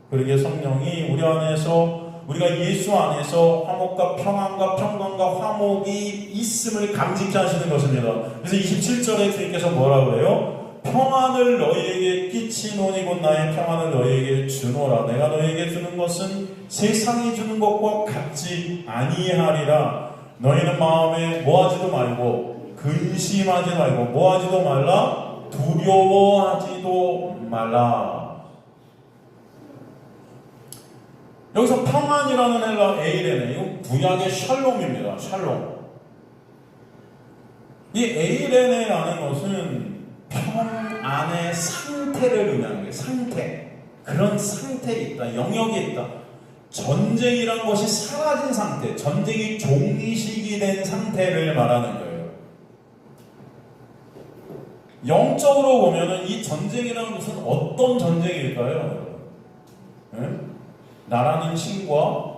그러기에 성령이 우리 안에서, 우리가 예수 안에서 화목과 평안과 평강과 화목이 있음을 감지케 하시는 것입니다. 그래서 27절에 주님께서 뭐라고 해요? 평안을 너희에게 끼치노니 곧 나의 평안을 너희에게 주노라. 내가 너희에게 주는 것은 세상이 주는 것과 같지 아니하리라. 너희는 마음에 뭐하지도 말고 근심하지 말고 뭐하지도 말라? 두려워하지도 말라. 여기서 평안이라는 헬라 에이레네, 이건 구약의 샬롬입니다. 샬롬. 이 에이레네라는 것은 평안의 상태를 의미하는 거예요. 상태. 그런 상태에 있다. 영역에 있다. 전쟁이라는 것이 사라진 상태, 전쟁이 종이식이 된 상태를 말하는 거예요. 영적으로 보면은 이 전쟁이라는 것은 어떤 전쟁일까요? 네? 나라는 신과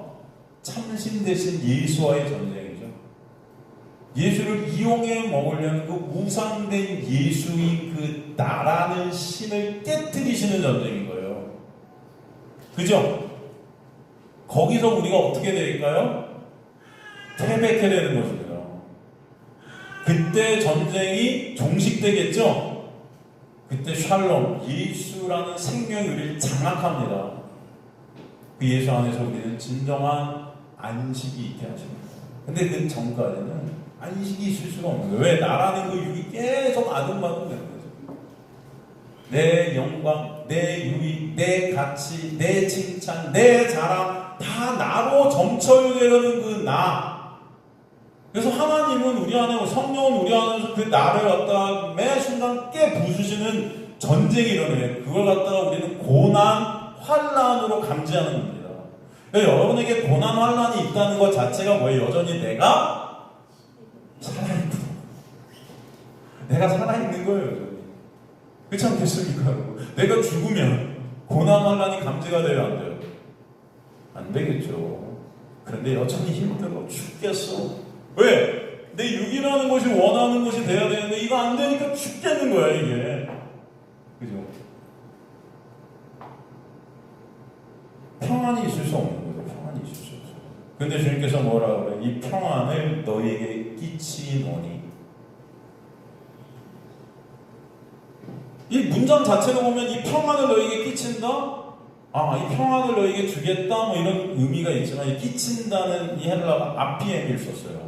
참신 대신 예수와의 전쟁이죠. 예수를 이용해 먹으려는 그 우상된 예수의 그 나라는 신을 깨뜨리시는 전쟁인 거예요. 그죠? 거기서 우리가 어떻게 될까요? 패배하게 되는 것입니다. 그때 전쟁이 종식되겠죠? 그때 샬롬, 예수라는 생명이 우리를 장악합니다. 그 예수 안에서 우리는 진정한 안식이 있게 하십니다. 근데 그 전까지는 안식이 있을 수가 없는 거예요. 왜? 나라는 그 육이 계속 아둥바둥 되는 거죠. 내 영광, 내 유익, 내 가치, 내 칭찬, 내 자랑 다 나로 점철되는 그 나. 그래서 하나님은 우리 안에, 성령은 우리 안에서 그 나를 갖다가 매 순간 깨부수시는 전쟁이 일어나요. 그걸 갖다가 우리는 고난, 환난으로 감지하는 겁니다. 그러니까 여러분에게 고난, 환난이 있다는 것 자체가 뭐예요? 여전히 내가 살아있는 거예요. 내가 살아있는 거예요, 여전히. 그렇지 않겠습니까? 내가 죽으면 고난, 환난이 감지가 돼요, 안 돼요? 안 되겠죠. 그런데 여전히 힘들어 죽겠어. 왜? 내 육이라는 것이 원하는 것이 돼야 되는데 이거 안 되니까 죽겠는 거야, 이게. 그죠? 평안이 있을 수 없는 거죠. 평안이 있을 수 없어요. 근데 주님께서 뭐라고 그래요? 이 평안을 너희에게 끼치노니. 이 문장 자체로 보면 이 평안을 너희에게 끼친다? 이 평안을 너희에게 주겠다? 뭐 이런 의미가 있지만, 이 끼친다는 이 헬라가 아피엠을 썼어요.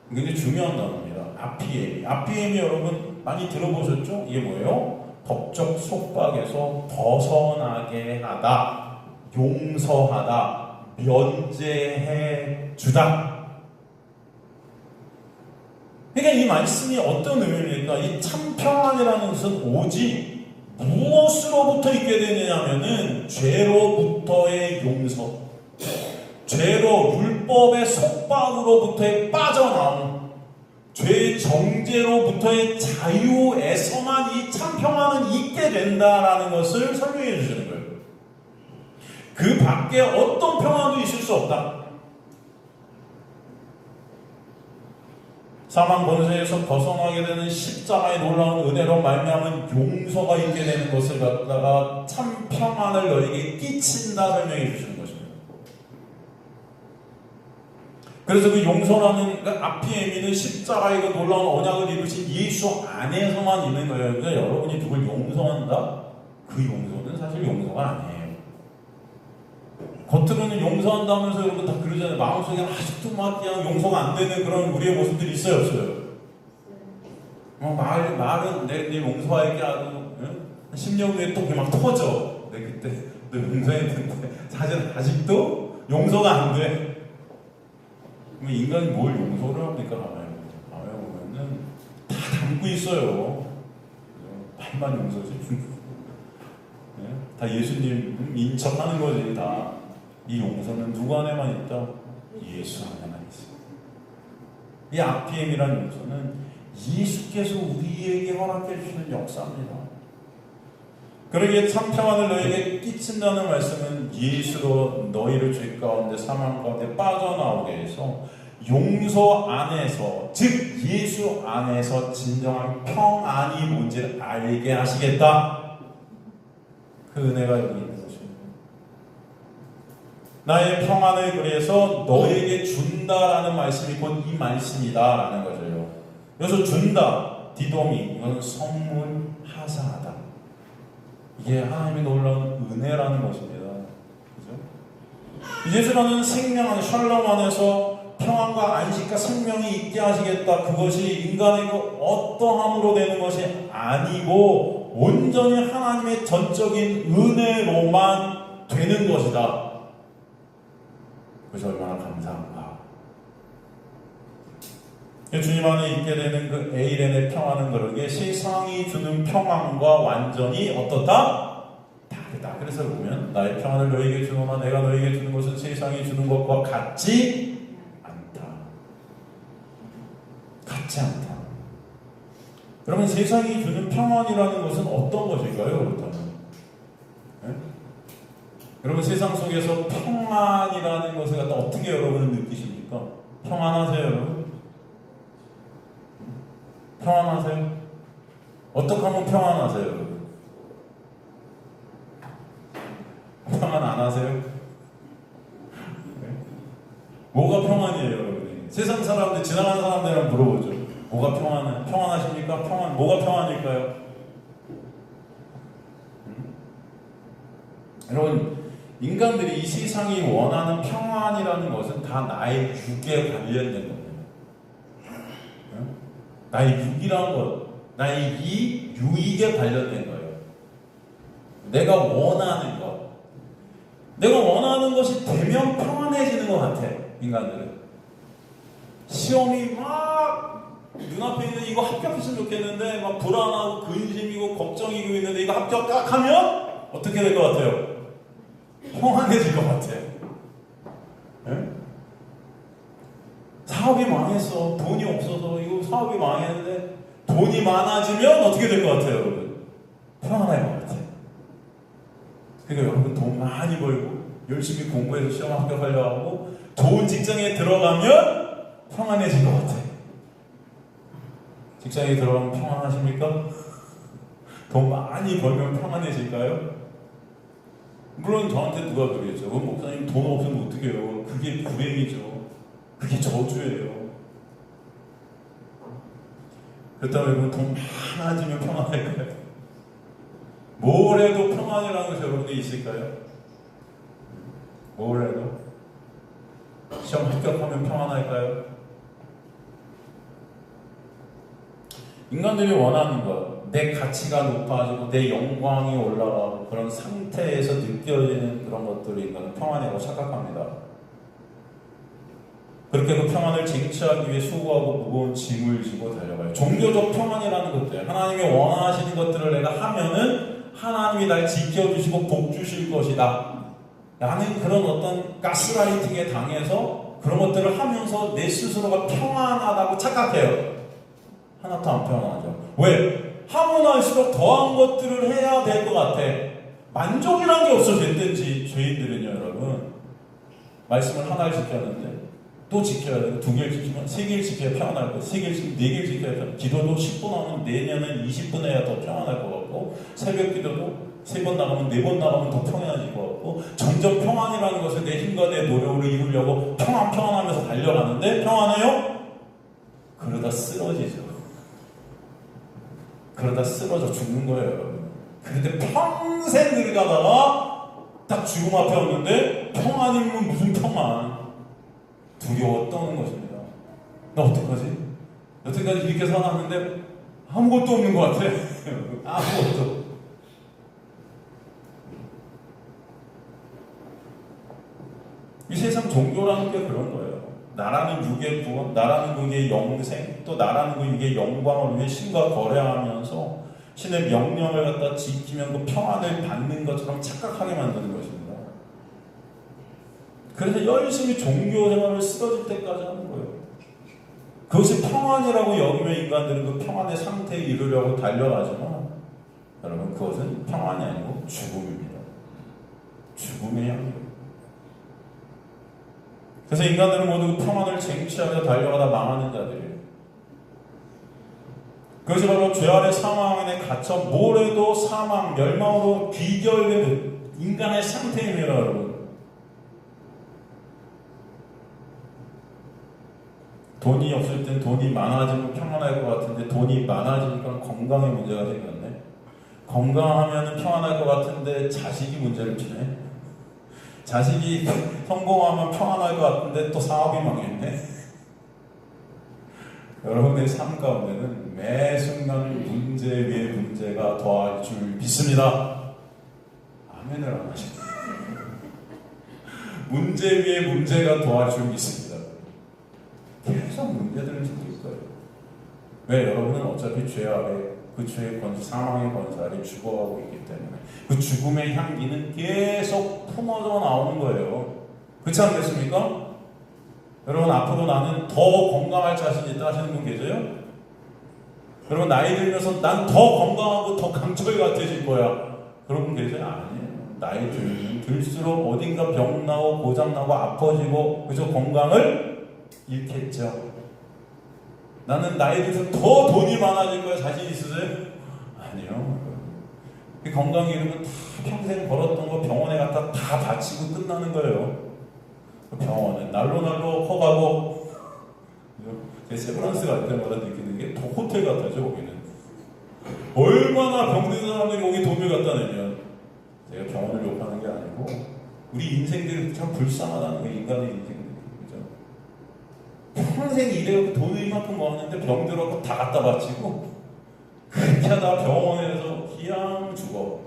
굉장히 중요한 단어입니다. 아피엠이. 아피엠이 여러분 많이 들어보셨죠? 이게 뭐예요? 법적 속박에서 벗어나게 하다, 용서하다, 면제해 주다. 그러니까 이 말씀이 어떤 의미입니까? 이 참 평안이라는 것은 오직 무엇으로부터 있게 되느냐면은 죄로부터의 용서, 죄로 율법의 속박으로부터의 빠져나옴, 죄의 정죄로부터의 자유에서만 이 참 평안은 있게 된다라는 것을 설명해 주시는 거예요. 그 밖에 어떤 평안도 있을 수 없다. 사망 권세에서 벗어나게 되는 십자가의 놀라운 은혜로 말미암은 용서가 있게 되는 것을 갖다가 참 평안을 너에게 끼친다 설명해 주시는 것입니다. 그래서 그 용서라는 그 아피에미는 십자가의 그 놀라운 언약을 이루신 예수 안에서만 있는 거예요. 그러니까 여러분이 누굴 용서한다? 그 용서는 사실 용서가 아니에요. 겉으로는 용서한다면서 여러분 다 그러잖아요. 마음속에 아직도 막 그냥 용서가 안 되는 그런 우리의 모습들이 있어요, 없어요? 말은 내 용서할게 아주 10년 후에 또 그게 막 터져. 내 그때 너 용서했는데 사실 아직도 용서가 안 돼. 그럼 인간이 뭘 용서를 합니까? 마음에 보면은 다 담고 있어요. 말만 용서지. 다 예수님 인척하는 거지. 다 이 용서는 누구 안에만 있다? 예수 안에만 있어요. 이 아피엠이라는 용서는 예수께서 우리에게 허락해 주시는 역사입니다. 그러기에 참 평안을 너에게 끼친다는 말씀은 예수로 너희를 죄 가운데 사망 가운데 빠져나오게 해서 용서 안에서, 즉 예수 안에서 진정한 평안이 뭔지를 알게 하시겠다. 그 은혜가 여기 있는 것입니다. 나의 평안을 그래서 너에게 준다라는 말씀이 곧 이 말씀이다라는 거죠. 그래서 준다, 디도미, 이건 선물, 하사하다. 이게 하나님의 놀라운 은혜라는 것입니다. 그죠? 예수라는 생명한 샬롬 안에서 평안과 안식과 생명이 있게 하시겠다. 그것이 인간의 그 어떠함으로 되는 것이 아니고 온전히 하나님의 전적인 은혜로만 되는 것이다. 그래서 얼마나 감사한가. 주님 안에 있게 되는 그 에이렌의 평안은 그러게 세상이 주는 평안과 완전히 어떻다? 다르다. 그래서 보면 나의 평안을 너에게 주노나 내가 너에게 주는 것은 세상이 주는 것과 같지 않다. 같지 않다. 여러분, 세상이 주는 평안이라는 것은 어떤 것일까요? 그렇다면 네? 여러분, 세상 속에서 평안이라는 것을 갖다 어떻게 여러분은 느끼십니까? 평안하세요, 여러분? 평안하세요? 어떻게 하면 평안하세요, 여러분? 평안 안 하세요? 네? 뭐가 평안이에요, 여러분? 세상 사람들, 지나가는 사람들이랑 물어보죠. 뭐가 평안하십니까? 뭐가 평안일까요? 여러분, 인간들이 이 세상이 원하는 평안이라는 것은 다 나의 육에 관련된 겁니다. 나의 육이라는 것, 나의 이 유익에 관련된 거예요. 내가 원하는 것. 내가 원하는 것이 되면 평안해지는 것 같아, 인간들은. 시험이 막 눈앞에 있는 이거 합격했으면 좋겠는데 막 불안하고 근심이고 걱정이고 있는데 이거 합격 딱 하면 어떻게 될 것 같아요? 평안해질 것 같아. 네? 사업이 망했어. 돈이 없어서 이거 사업이 망했는데 돈이 많아지면 어떻게 될 것 같아요, 여러분? 평안할 것 같아. 그러니까 여러분 돈 많이 벌고 열심히 공부해서 시험 합격하려고 하고 좋은 직장에 들어가면 평안해질 것 같아. 직장에 들어가면 평안하십니까? 돈 많이 벌면 평안해질까요? 물론 저한테 누가 그러겠죠. 목사님 돈 없으면 어떡해요? 그게 불행이죠. 그게 저주예요. 그렇다면 돈 많아지면 평안할까요? 뭘 해도 평안이라는 것이 여러분이 있을까요? 뭘 해도? 시험 합격하면 평안할까요? 인간들이 원하는 것, 내 가치가 높아지고 내 영광이 올라가고 그런 상태에서 느껴지는 그런 것들이 인간은 평안이라고 착각합니다. 그렇게 그 평안을 쟁취하기 위해 수고하고 무거운 짐을 지고 달려가요. 종교적 평안이라는 것들, 하나님이 원하시는 것들을 내가 하면은 하나님이 날 지켜주시고 복 주실 것이다 라는 그런 어떤 가스라이팅에 당해서 그런 것들을 하면서 내 스스로가 평안하다고 착각해요. 하나도 안 평안하죠. 왜? 하고 날수록 더한 것들을 해야 될 것 같아. 만족이라는 게 없어졌든지 죄인들은요, 여러분. 말씀을 하나를 지켰는데 또 지켜야 되고, 2개를 지키면 3개를 지켜야 평안할 거고, 3개를 지키면 4개를 지켜야 평안할 거고, 기도도 10분 하면 내년은 20분 해야 더 평안할 것 같고, 새벽 기도도 3번 나가면 4번 나가면 더 평안해질 것 같고, 점점 평안이라는 것을 내 힘과 내 노력으로 이루려고 평안하면서 달려가는데 평안해요? 그러다 쓰러지죠. 그러다 쓰러져 죽는 거예요, 여러분. 그런데 평생 늙어가다가 딱 죽음 앞에 왔는데 평안이면 무슨 평안? 두려워 떠는 것입니다. 나 어떡하지? 여태까지 이렇게 살았는데 아무것도 없는 것 같아. 아무것도. 이 세상 종교라는 게 그런 거예요. 나라는 육의 구원, 나라는 그의 영생, 또 나라는 그 육의 영광을 위해 신과 거래하면서 신의 명령을 갖다 지키면 그 평안을 받는 것처럼 착각하게 만드는 것입니다. 그래서 열심히 종교 생활을 쓰러질 때까지 하는 거예요. 그것이 평안이라고 여기면 인간들은 그 평안의 상태에 이르려고 달려가지만 여러분 그것은 평안이 아니고 죽음입니다. 죽음의 향기예요. 그래서 인간들은 모두 평안을 쟁취하려 달려가다 망하는 자들이에요. 그것이 바로 죄 아래 사망에 갇혀 뭘 해도 사망, 멸망으로 귀결되는 인간의 상태입니다, 여러분. 돈이 없을 땐 돈이 많아지면 평안할 것 같은데 돈이 많아지니까 건강에 문제가 생겼네. 건강하면 평안할 것 같은데 자식이 문제를 피네. 자식이 성공하면 평안할 것 같은데 또 사업이 망했네. 여러분의 삶 가운데는 매 순간 문제 위에 문제가 더할 줄 믿습니다. 아멘을 안 하시네. 문제 위에 문제가 더할 줄 믿습니다. 계속 문제들을 생길 거예요. 왜? 여러분은 어차피 죄 아래 그 죄의 권세, 사망의 권세 아래 죽어가고 있기 때문에 그 죽음의 향기는 계속 품어져 나오는 거예요. 그렇지 않겠습니까? 여러분 앞으로 나는 더 건강할 자신이 있다 하시는 분 계세요? 여러분 나이 들면서 난 더 건강하고 더 강철 같아질 거야. 그런 분 계세요? 아니에요. 나이 들수록 어딘가 병나고 고장나고 아파지고 그저 건강을 잃겠죠. 나는 나이 들어서 더 돈이 많아질 거야. 자신 있으세요? 아니요. 그 건강이 이러면 다 평생 벌었던 거 병원에 갖다 다 바치고 끝나는 거예요. 병원은 날로 커가고 제 세브란스 갈 때마다 느끼는 게 호텔 같아죠. 거기는 얼마나 병든 사람들이 거기 돈을 갖다 내면 제가 병원을 욕하는 게 아니고 우리 인생들이 참 불쌍하다는 거예요. 인간의 인생들이. 평생 일해서 돈을 이만큼 모았는데 병들어서 다 갖다 바치고 그렇게 하다 병원에서 그냥 죽어.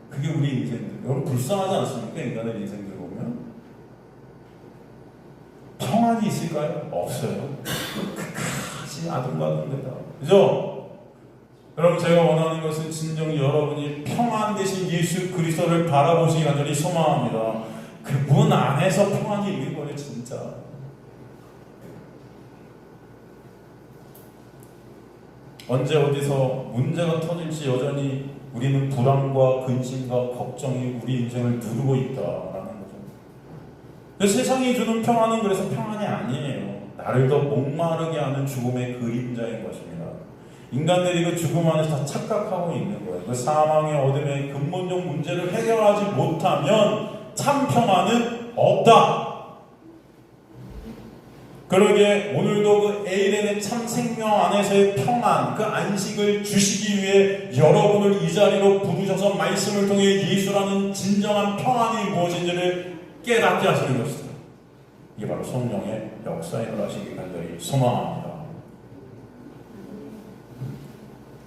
그게 우리 인생들. 여러분 불쌍하지 않습니까? 인간의 인생들 보면 평안이 있을까요? 없어요. 끝까지 아둥바둥대다. 그죠? 여러분 제가 원하는 것은 진정 여러분이 평안 되신 예수 그리스도를 바라보시기 간절히 소망합니다. 그분 안에서 평안이 있는 거예요. 진짜. 언제 어디서 문제가 터질지 여전히 우리는 불안과 근심과 걱정이 우리 인생을 누르고 있다라는 거죠. 그래서 세상이 주는 평안은 그래서 평안이 아니에요. 나를 더 목마르게 하는 죽음의 그림자인 것입니다. 인간들이 그 죽음 안에서 다 착각하고 있는 거예요. 그 사망의 어둠의 근본적 문제를 해결하지 못하면 참 평안은 없다. 그러기에 오늘도 그 에이렌의 참 생명 안에서의 평안, 그 안식을 주시기 위해 여러분을 이 자리로 부르셔서 말씀을 통해 예수라는 진정한 평안이 무엇인지를 깨닫게 하시는 것입니다. 이게 바로 성령의 역사에 하시기 간절히 소망합니다.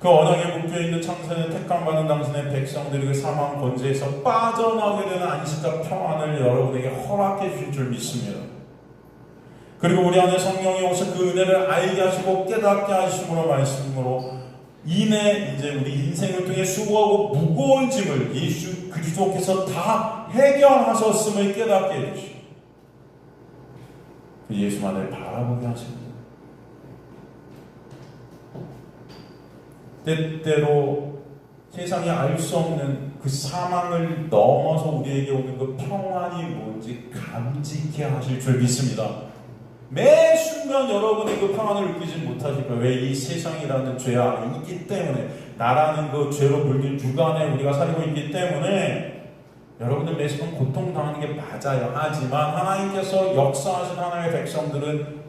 그 언약에 묶여 있는 창세는 택함받은 당신의 백성들이 그 사망 권세에서 빠져나오게 되는 안식과 평안을 여러분에게 허락해 주실 줄 믿습니다. 그리고 우리 안에 성령이 오셔 그 은혜를 알게 하시고 깨닫게 하심으로 말씀으로 이내 이제 우리 인생을 통해 수고하고 무거운 짐을 예수 그리스도께서 다 해결하셨음을 깨닫게 해주시고 그 예수만을 바라보게 하십니다. 때때로 세상에 알 수 없는 그 사망을 넘어서 우리에게 오는 그 평안이 뭔지 감지케 하실 줄 믿습니다. 매 순간 여러분이 그 평안을 느끼지 못하실 거예요. 왜? 이 세상이라는 죄 안에 있기 때문에, 나라는 그 죄로 물든 육안에 우리가 살고 있기 때문에 여러분은 매 순간 고통당하는 게 맞아요. 하지만 하나님께서 역사하신 하나님의 백성들은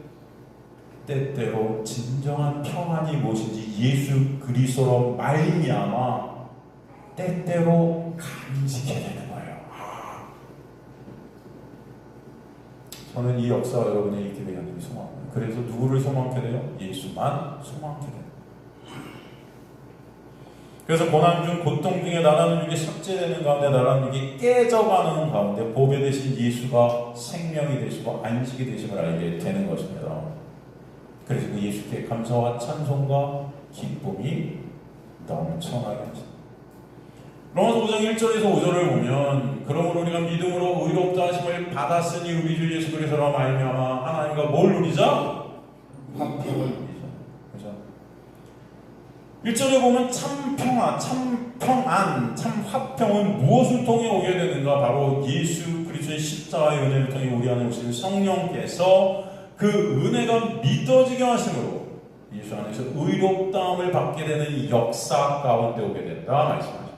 때때로 진정한 평안이 무엇인지 예수 그리스도로 말미암아 때때로 감지게 되는 거예요. 저는 이 역사가 여러분의 있게 되기를 소망합니다. 그래서 누구를 소망케 돼요? 예수만 소망케 돼요. 그래서 고난 중 고통 중에 나라는 육이 삭제되는 가운데 나라는 육이 깨져가는 가운데 보배 되신 예수가 생명이 되시고 안식이 되심을 알게 되는 것입니다. 그래서 그 예수께 감사와 찬송과 기쁨이 넘쳐나게 하십니다. 로마서 5장 1절에서 5절을 보면 그러므로 우리가 믿음으로 의롭다 하심을 받았으니 우리 주 예수 그리스도로 말미암아 하나님과 뭘 누리자? 화평을 누리자. 그죠? 1절에 보면 참 평안, 참 평안, 참 화평은 무엇을 통해 오게 되는가? 바로 예수 그리스도의 십자가의 은혜를 통해 우리 안에 오신 성령께서 그 은혜가 믿어지게 하심으로 예수 안에서 의롭다함을 받게 되는 이 역사 가운데 오게 된다 말씀하십니다.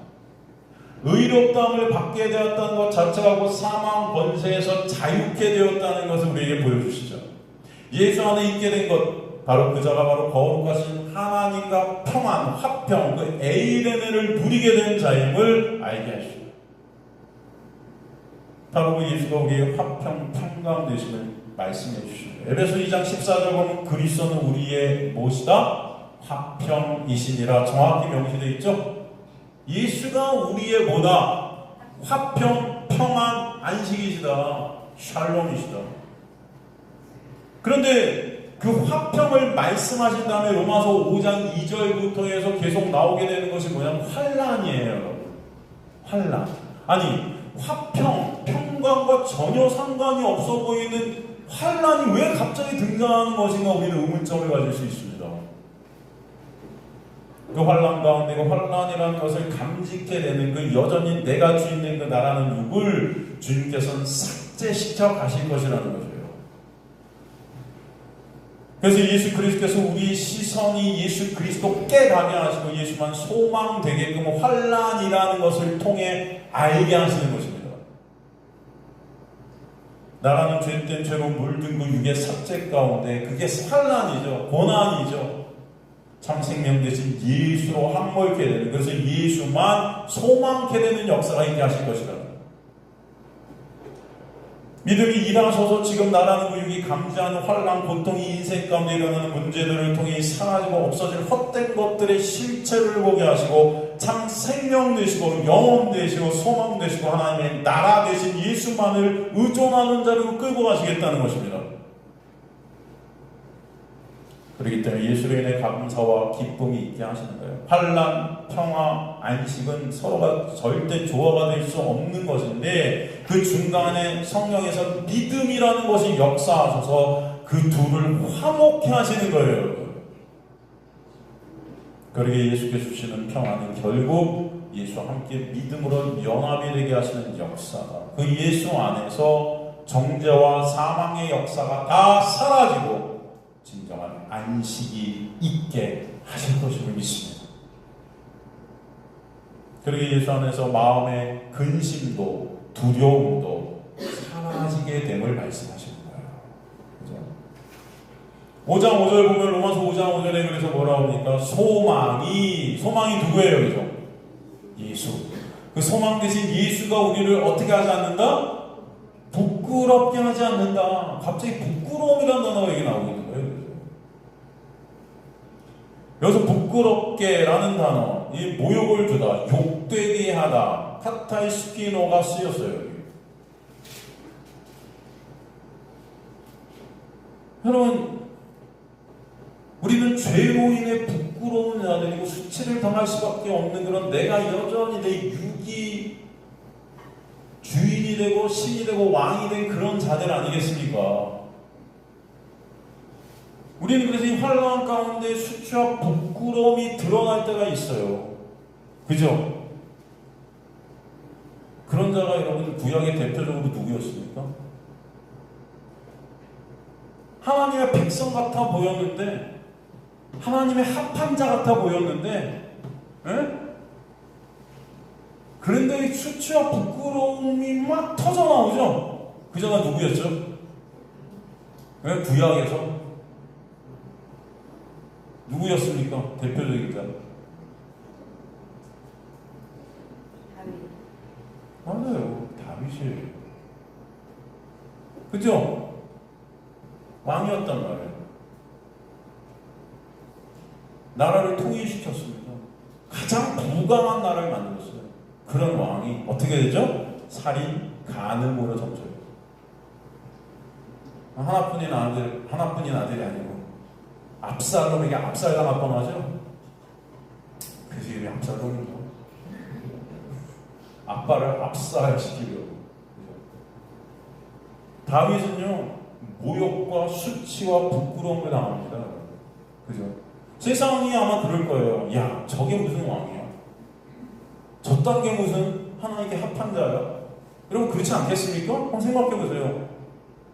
의롭다함을 받게 되었다는 것 자체가 곧 사망 권세에서 자유케 되었다는 것을 우리에게 보여주시죠. 예수 안에 있게 된 것, 바로 그자가 바로 거룩하신 하나님과 평안, 화평, 그 에이레네를 누리게 된 자임을 알게 하시죠. 바로 그 예수가 우리의 화평, 평강 되심을 말씀해 주시죠. 에베소 2장 14절 보면 그리스도는 우리의 무엇이다? 화평이시니라 정확히 명시되어 있죠. 예수가 우리의 뭐다? 화평, 평안, 안식이시다. 샬롬이시다. 그런데 그 화평을 말씀하신 다음에 로마서 5장 2절부터 해서 계속 나오게 되는 것이 뭐냐면 환난이에요. 환난. 아니 화평, 평강과 전혀 상관이 없어 보이는 환난이 왜 갑자기 등장하는 것인가 우리는 의문점을 가질 수 있습니다. 그 환난 가운데 그 환난이라는 것을 감지케 되는 그 여전히 내가 주인된 그 나라는 육을 주님께서는 삭제시켜 가실 것이라는 거죠. 그래서 예수 그리스도께서 우리 시선이 예수 그리스도께 가게 하시고 예수만 소망되게끔 환난이라는 것을 통해 알게 하시는 것입니다. 나라는 죄된 죄로 물든 그 육의 삭제 가운데 그게 환난이죠. 고난이죠. 참 생명 대신 예수로 함몰케 되는, 그래서 예수만 소망케 되는 역사가 있게 하실 것이다. 믿음이 일하셔서 지금 나라는 그 육이 감지하는 환난, 고통이 인생 가운데 일어나는 문제들을 통해 사라지고 없어질 헛된 것들의 실체를 보게 하시고 참 생명 되시고 영혼 되시고 소망 되시고 하나님의 나라 되신 예수만을 의존하는 자로 끌고 가시겠다는 것입니다. 그렇기 때문에 예수로 인해 감사와 기쁨이 있게 하시는 거예요. 환난, 평화, 안식은 서로가 절대 조화가 될 수 없는 것인데 그 중간에 성령에서 믿음이라는 것이 역사하셔서 그 둘을 화목해 하시는 거예요, 여러분. 그러기에 예수께서 주시는 평안은 결국 예수와 함께 믿음으로 연합이 되게 하시는 역사다. 그 예수 안에서 정죄와 사망의 역사가 다 사라지고 진정한 안식이 있게 하실 것임을 믿습니다. 그리고 예수 안에서 마음의 근심도 두려움도 사라지게 됨을 말씀하시는 거예요. 그죠? 5장 5절 보면 로마서 5장 5절에 그래서 뭐라 합니까? 소망이 누구예요? 그죠? 예수. 그 소망 대신 예수가 우리를 어떻게 하지 않는다? 부끄럽게 하지 않는다. 갑자기 부끄러움이라는 단어가 여기 나오고 있는 거예요. 여기서 부끄럽게라는 단어, 이 모욕을 주다, 욕되게 하다, 카타이스키노가 쓰였어요. 여기. 여러분, 우리는 죄로 인해 부끄러운 자들이고 수치를 당할 수밖에 없는 그런 내가 여전히 내 육이 주인이 되고 신이 되고 왕이 된 그런 자들 아니겠습니까? 우리는 그래서 이 환난 가운데 수치와 부끄러움이 드러날 때가 있어요. 그죠? 그런 자가 여러분 구약의 대표적으로 누구였습니까? 하나님의 백성 같아 보였는데, 하나님의 합한 자 같아 보였는데, 에? 그런데 이 수치와 부끄러움이 막 터져나오죠? 그 자가 누구였죠? 왜? 구약에서? 누구였습니까? 대표적인 자. 맞아요. 다윗이에요. 그죠? 왕이었단 말이에요. 나라를 통일시켰습니다. 가장 부강한 나라를 만들었어요. 그런 왕이 어떻게 되죠? 살인, 간음으로 점쳐요. 하나뿐인 아들이 아니고 압살롬에게 압살당할 뻔하죠? 그래서 이름이 압살롬이죠. 아빠를 압살시키려고. 다윗은요, 모욕과 수치와 부끄러움을 당합니다. 그죠? 세상이 아마 그럴 거예요. 야, 저게 무슨 왕이야? 저딴 게 무슨 하나님께 합한 자야? 여러분, 그렇지 않겠습니까? 한번 생각해 보세요.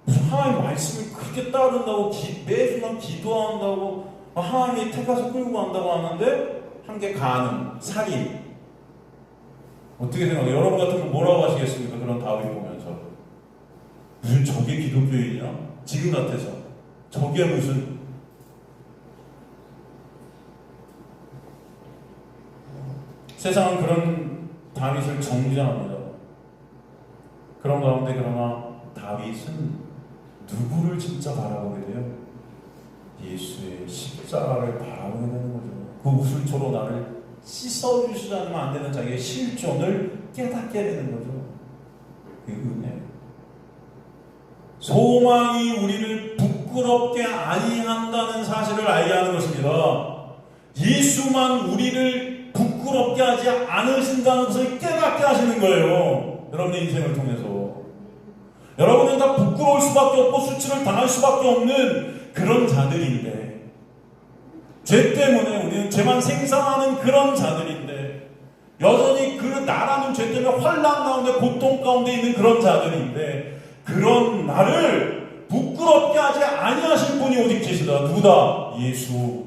무슨 하나님 말씀을 그렇게 따른다고, 매 순간 기도한다고, 하나님이 택해서 끌고 간다고 하는데, 한 게 간음, 살인. 어떻게 생각해요? 여러분 같으면 뭐라고 하시겠습니까? 그런 다윗 보면서. 무슨 저게 기독교인이야? 지금 같아서. 저게 무슨. 세상은 그런 다윗을 정죄합니다. 그런 가운데 그러나 다윗은 누구를 진짜 바라보게 돼요? 예수의 십자가를 바라보게 되는 거죠. 그 우슬초로 나를 씻어주시지 않으면 안 되는 자기의 실존을 깨닫게 되는 거죠. 그 은혜. 소망이 우리를 부끄럽게 아니한다는 사실을 알게 하는 것입니다. 예수만 우리를 부끄럽게 하지 않으신다는 것을 깨닫게 하시는 거예요. 여러분의 인생을 통해서. 여러분은 다 부끄러울 수밖에 없고 수치를 당할 수밖에 없는 그런 자들인데, 죄 때문에 우리는 죄만 생산하는 그런 자들인데, 여전히 그 나라는 죄 때문에 환난 가운데 고통 가운데 있는 그런 자들인데, 그런 나를 부끄럽게 하지 아니하신 분이 오직 계시다. 누구다? 예수.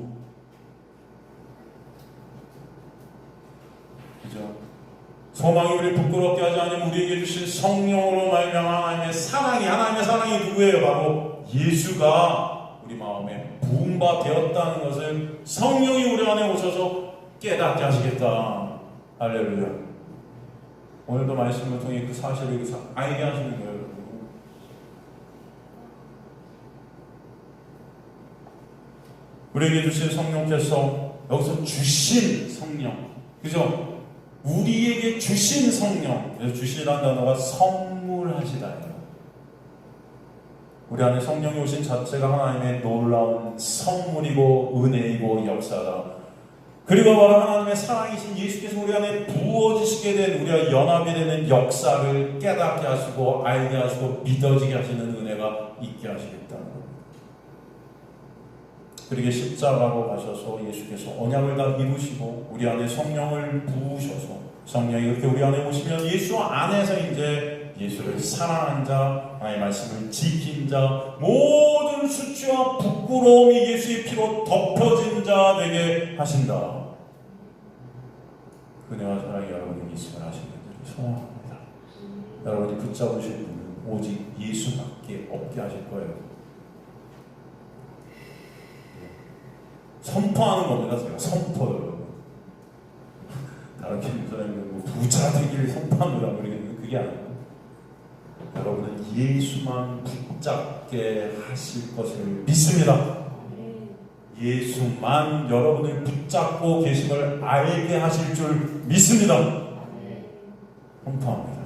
그죠? 소망이 우리를 부끄럽게 하지 않으면 우리에게 주신 성령으로 말미암아 하나님의 사랑이 누구예요? 바로 예수가 우리 마음에 부음바 되었다는 것을 성령이 우리 안에 오셔서 깨닫게 하시겠다. 할렐루야. 오늘도 말씀을 통해 그 사실을 알게 하시는 거예요. 우리에게 주신 성령께서, 여기서 주신 성령, 그죠? 우리에게 주신 성령, 그래서 주시라는 단어가 선물하시다예요. 우리 안에 성령이 오신 자체가 하나님의 놀라운 선물이고 은혜이고 역사다. 그리고 바로 하나님의 사랑이신 예수께서 우리 안에 부어지시게 된, 우리와 연합이 되는 역사를 깨닫게 하시고 알게 하시고 믿어지게 하시는 은혜가 있게 하시겠다는 겁니다. 그리고 십자가로 가셔서 예수께서 언약을 다 이루시고 우리 안에 성령을 부으셔서, 성령이 이렇게 우리 안에 오시면 예수 안에서 이제 예수를 사랑한 자, 하나님의 말씀을 지킨 자, 모든 수치와 부끄러움이 예수의 피로 덮여진 자 되게 하신다. 은혜와 사랑이 여러분에게 있음을 하시기를 소망합니다. 여러분이 붙잡으실 분은 오직 예수밖에 없게 하실 거예요. 선포하는 겁니다. 제가 선포요. 다른 교사님들 뭐 부자 되기를 선포합니다. 모르겠는데 그게 아니고, 여러분은 예수만 붙잡게 하실 것을 믿습니다. 예수만 여러분을 붙잡고 계심을 알게 하실 줄 믿습니다. 헌터합니다.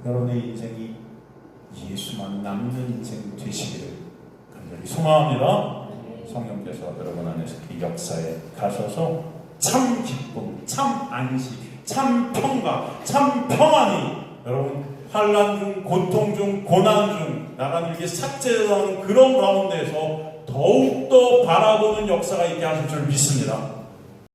여러분의 인생이 예수만 남는 인생 되시기를 간절히 소망합니다. 성령께서 여러분 안에서 그 역사에 가셔서 참 기쁨, 참 안식, 참 평강, 참 평안이 여러분 환난 중, 고통 중, 고난 중 나가는 이렇게 삭제당하는 그런 가운데서 더욱더 바라보는 역사가 있게 하실 줄 믿습니다.